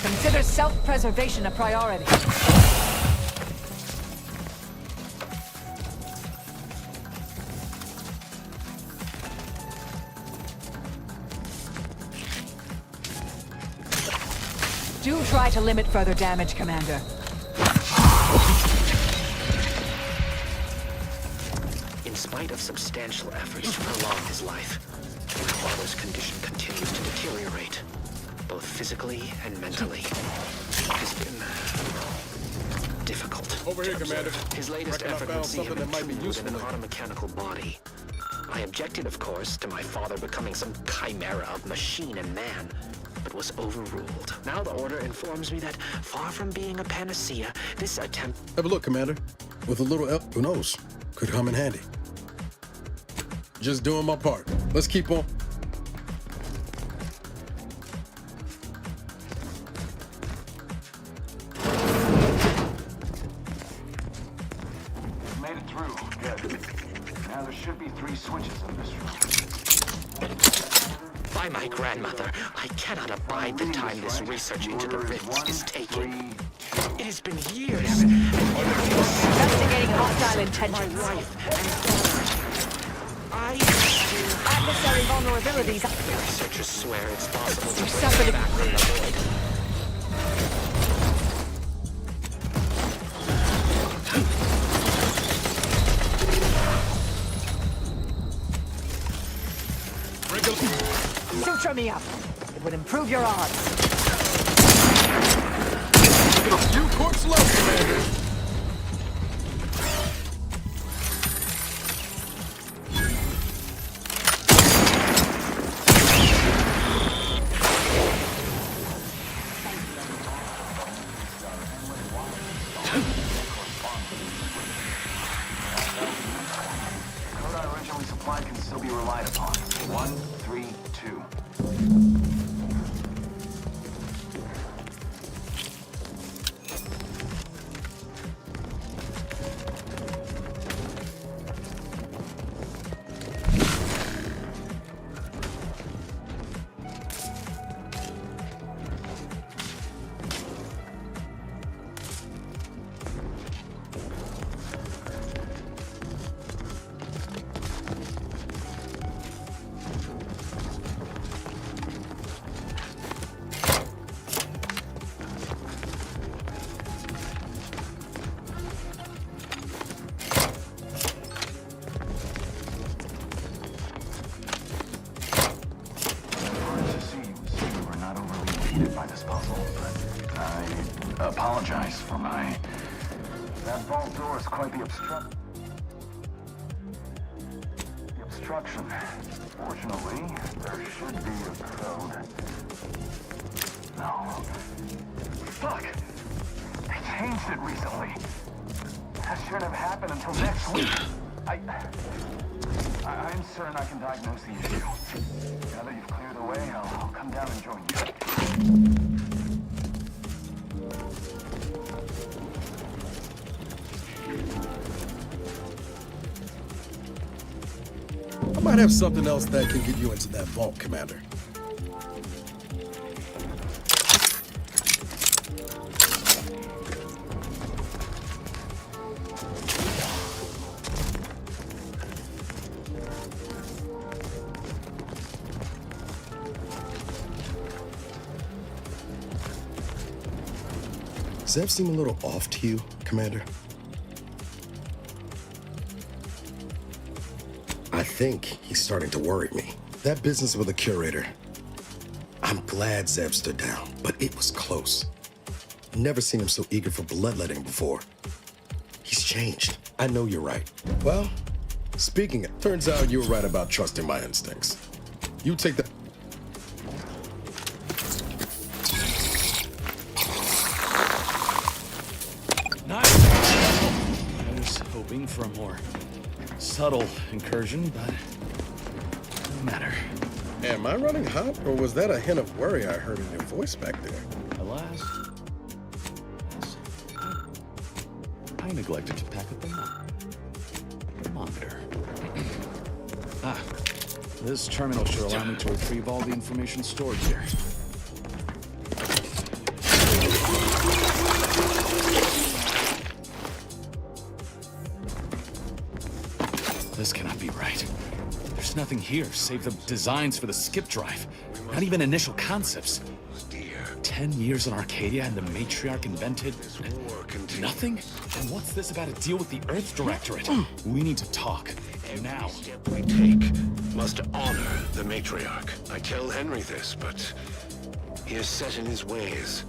Consider self-preservation a priority. Do try to limit further damage, Commander.
In spite of substantial efforts to prolong his life, my father's condition continues to deteriorate, both physically and mentally. It has been difficult.
Over here,
to
Commander.
observe. His latest
Reckon I
effort
found
would see him
something that might be
entombed
useful
in an
here.
automechanical body. I objected, of course, to my father becoming some chimera of machine and man, but was overruled. Now the Order informs me that, far from being a panacea, this attempt...
Have a look, Commander. With a little help, who knows? Could come in handy. Just doing my part. Let's keep on.
Made it through. Good. Now there should be 3 switches in this room.
By my grandmother, I cannot abide the time this research into the rifts is taking. It has been years.
Investigating hostile intentions.
My wife and
Adversary vulnerabilities.
the researchers swear it's possible to
You
bring
suffered
them back from the void.
Suture me up. It would improve your odds.
Look at a few corpse left, Commander.
The code I originally supplied can still be relied upon. 132. By this puzzle, but I apologize for my... That vault door is quite the obstruction. Fortunately, there should be a code. No. Fuck! They changed it recently. That shouldn't have happened until next week. I'm certain I can diagnose the issue. Now that you've cleared the way, I'll come down and join you.
I might have something else that can get you into that vault, Commander. Zev seem a little off to you, Commander? I think he's starting to worry me. That business with the curator. I'm glad Zev stood down, but it was close. Never seen him so eager for bloodletting before. He's changed. I know you're right. Well, Speaking of, turns out you were right about trusting my instincts. You take the...
Nice! I was hoping for a more subtle incursion, but no matter.
Am I running hot, or was that a hint of worry I heard in your voice back there?
Alas, I neglected to pack up the thermometer. This terminal should allow me to retrieve all the information stored here. This cannot be right. There's nothing here save the designs for the skip drive. Not even initial concepts. 10 years in Arcadia and the Matriarch invented nothing? And what's this about a deal with the Earth Directorate? We need to talk. Now.
Every step we take must honor the Matriarch. I tell Henry this, but he is set in his ways.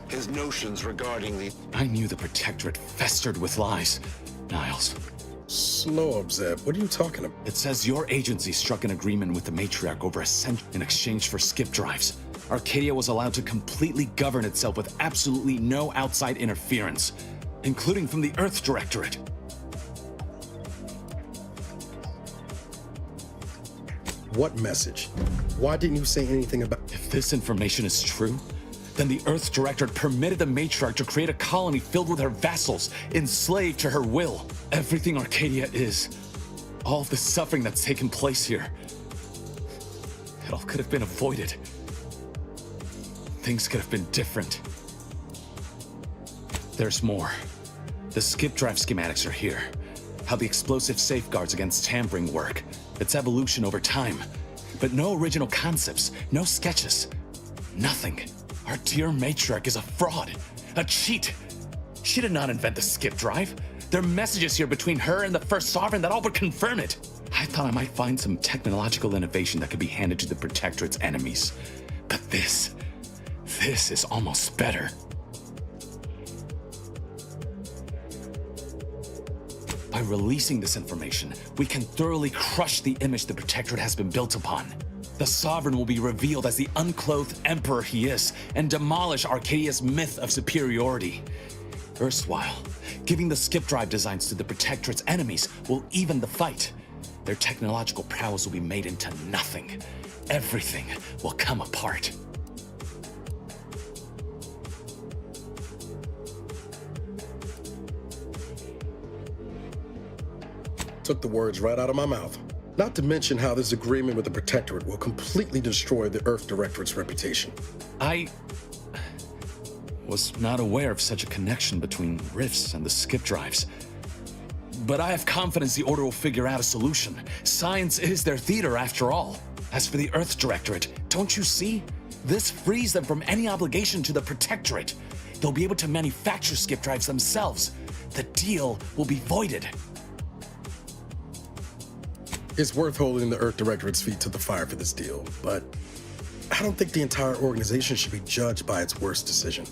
His notions regarding the...
I knew the Protectorate festered with lies. Niles.
Slow up, Zeb. What are you talking about?
It says your agency struck an agreement with the Matriarch over a century in exchange for skip drives. Arcadia was allowed to completely govern itself with absolutely no outside interference, including from the Earth Directorate.
What message? Why didn't you say anything about...
If this information is true, then the Earth Directorate permitted the Matriarch to create a colony filled with her vassals, enslaved to her will. Everything Arcadia is, all of the suffering that's taken place here, it all could have been avoided. Things could have been different. There's more. The skip drive schematics are here. How the explosive safeguards against tampering work. Its evolution over time. But no original concepts, no sketches. Nothing. Our dear Matriarch is a fraud. A cheat. She did not invent the skip drive. There are messages here between her and the First Sovereign that all but confirm it. I thought I might find some technological innovation that could be handed to the Protectorate's enemies. But this is almost better. By releasing this information, we can thoroughly crush the image the Protectorate has been built upon. The Sovereign will be revealed as the unclothed emperor he is, and demolish Arcadia's myth of superiority. Erstwhile, giving the skip drive designs to the Protectorate's enemies will even the fight. Their technological prowess will be made into nothing. Everything will come apart.
Took the words right out of my mouth. Not to mention how this agreement with the Protectorate will completely destroy the Earth Directorate's reputation.
I was not aware of such a connection between rifts and the skip drives. But I have confidence the Order will figure out a solution. Science is their theater, after all. As for the Earth Directorate, don't you see? This frees them from any obligation to the Protectorate. They'll be able to manufacture skip drives themselves. The deal will be voided.
It's worth holding the Earth Directorate's feet to the fire for this deal, but I don't think the entire organization should be judged by its worst decision.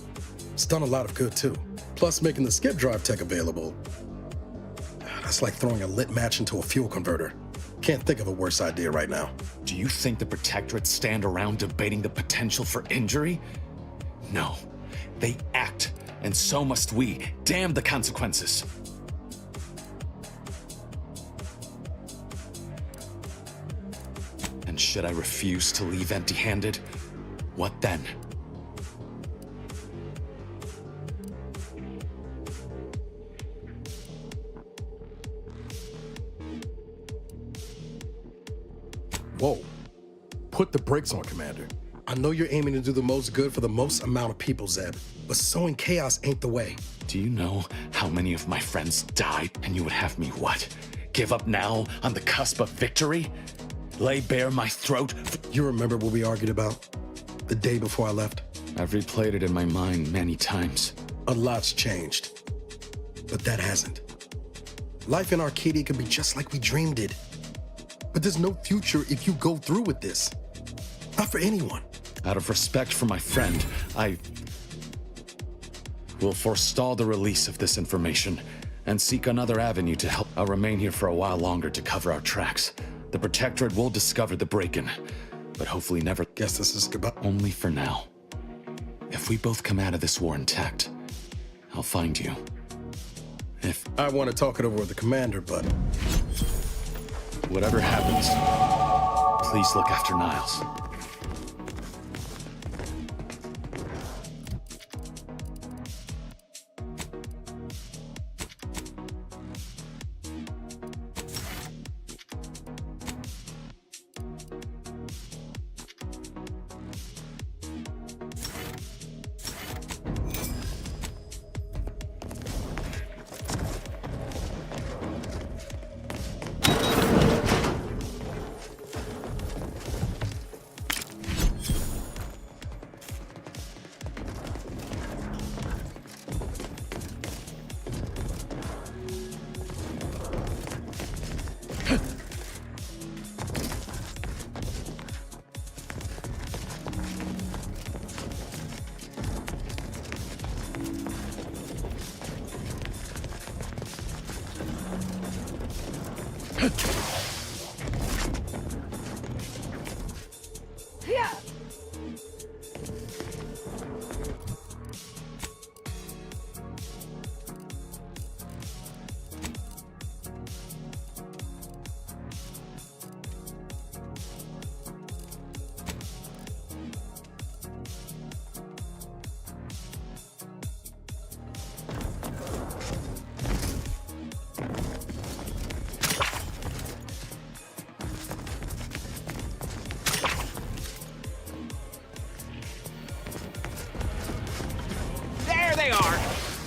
It's done a lot of good, too. Plus, making the skip drive tech available, that's like throwing a lit match into a fuel converter. Can't think of a worse idea right now.
Do you think the Protectorate stand around debating the potential for injury? No. They act, and so must we. Damn the consequences. And should I refuse to leave empty-handed, what then?
Whoa. Put the brakes on, Commander. I know you're aiming to do the most good for the most amount of people, Zeb, but sowing chaos ain't the way.
Do you know how many of my friends died, and you would have me what? Give up now on the cusp of victory? Lay bare my throat?
You remember what we argued about the day before I left?
I've replayed it in my mind many times.
A lot's changed, but that hasn't. Life in Arcadia can be just like we dreamed it. But there's no future if you go through with this. Not for anyone.
Out of respect for my friend, I will forestall the release of this information and seek another avenue to help. I'll remain here for a while longer to cover our tracks. The Protectorate will discover the break-in, but hopefully never.
Guess this is goodbye.
Only for now. If we both come out of this war intact, I'll find you. If
I want to talk it over with the commander, but
whatever happens, please look after Niles.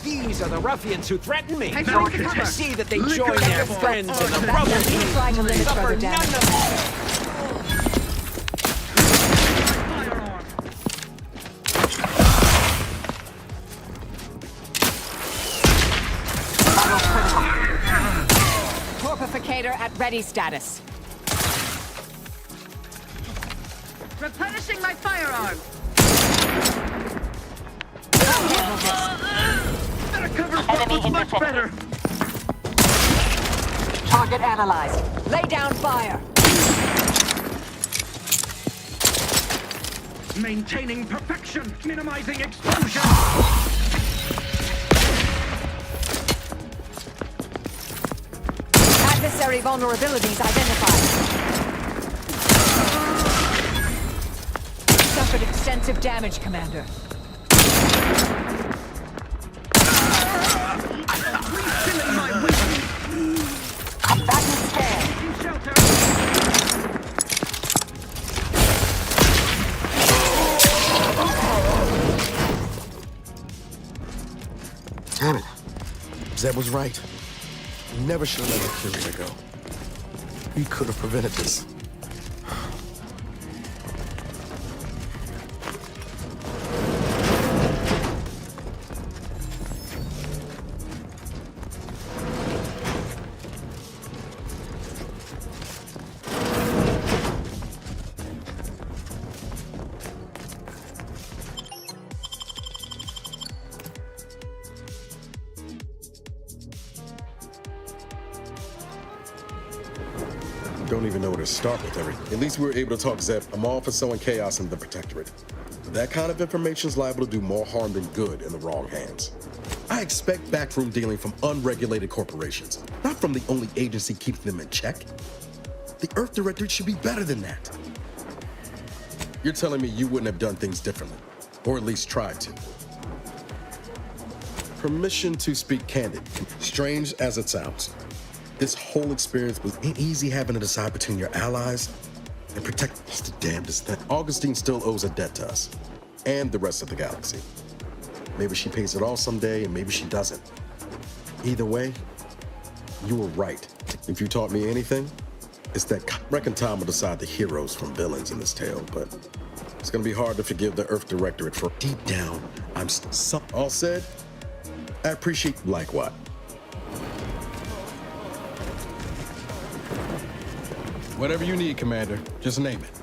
These are the ruffians who threatened me. I see that they join their friends in the Brotherhood. Suffer none of
Torpificator at ready status.
Replenishing my firearm.
Enemy much better. Target analyzed. Lay down fire.
Maintaining perfection, minimizing exposure.
Adversary vulnerabilities identified. Suffered extensive damage, Commander.
Damn it. Zeb was right. We never should have let the curator go. We could have prevented this. Don't even know where to start with everything. At least we were able to talk Zeb. I'm all for sowing chaos in the Protectorate. But that kind of information is liable to do more harm than good in the wrong hands. I expect backroom dealing from unregulated corporations, not from the only agency keeping them in check. The Earth Directorate should be better than that. You're telling me you wouldn't have done things differently, or at least tried to. Permission to speak candid, strange as it sounds. This whole experience was easy having to decide between your allies and protect. It's the damnedest thing. Augustine still owes a debt to us and the rest of the galaxy. Maybe she pays it all someday, and maybe she doesn't. Either way, you were right. If you taught me anything, it's that reckon time will decide the heroes from villains in this tale, but it's gonna be hard to forgive the Earth Directorate for deep down, I'm all said, I appreciate like what? Whatever you need, Commander. Just name it.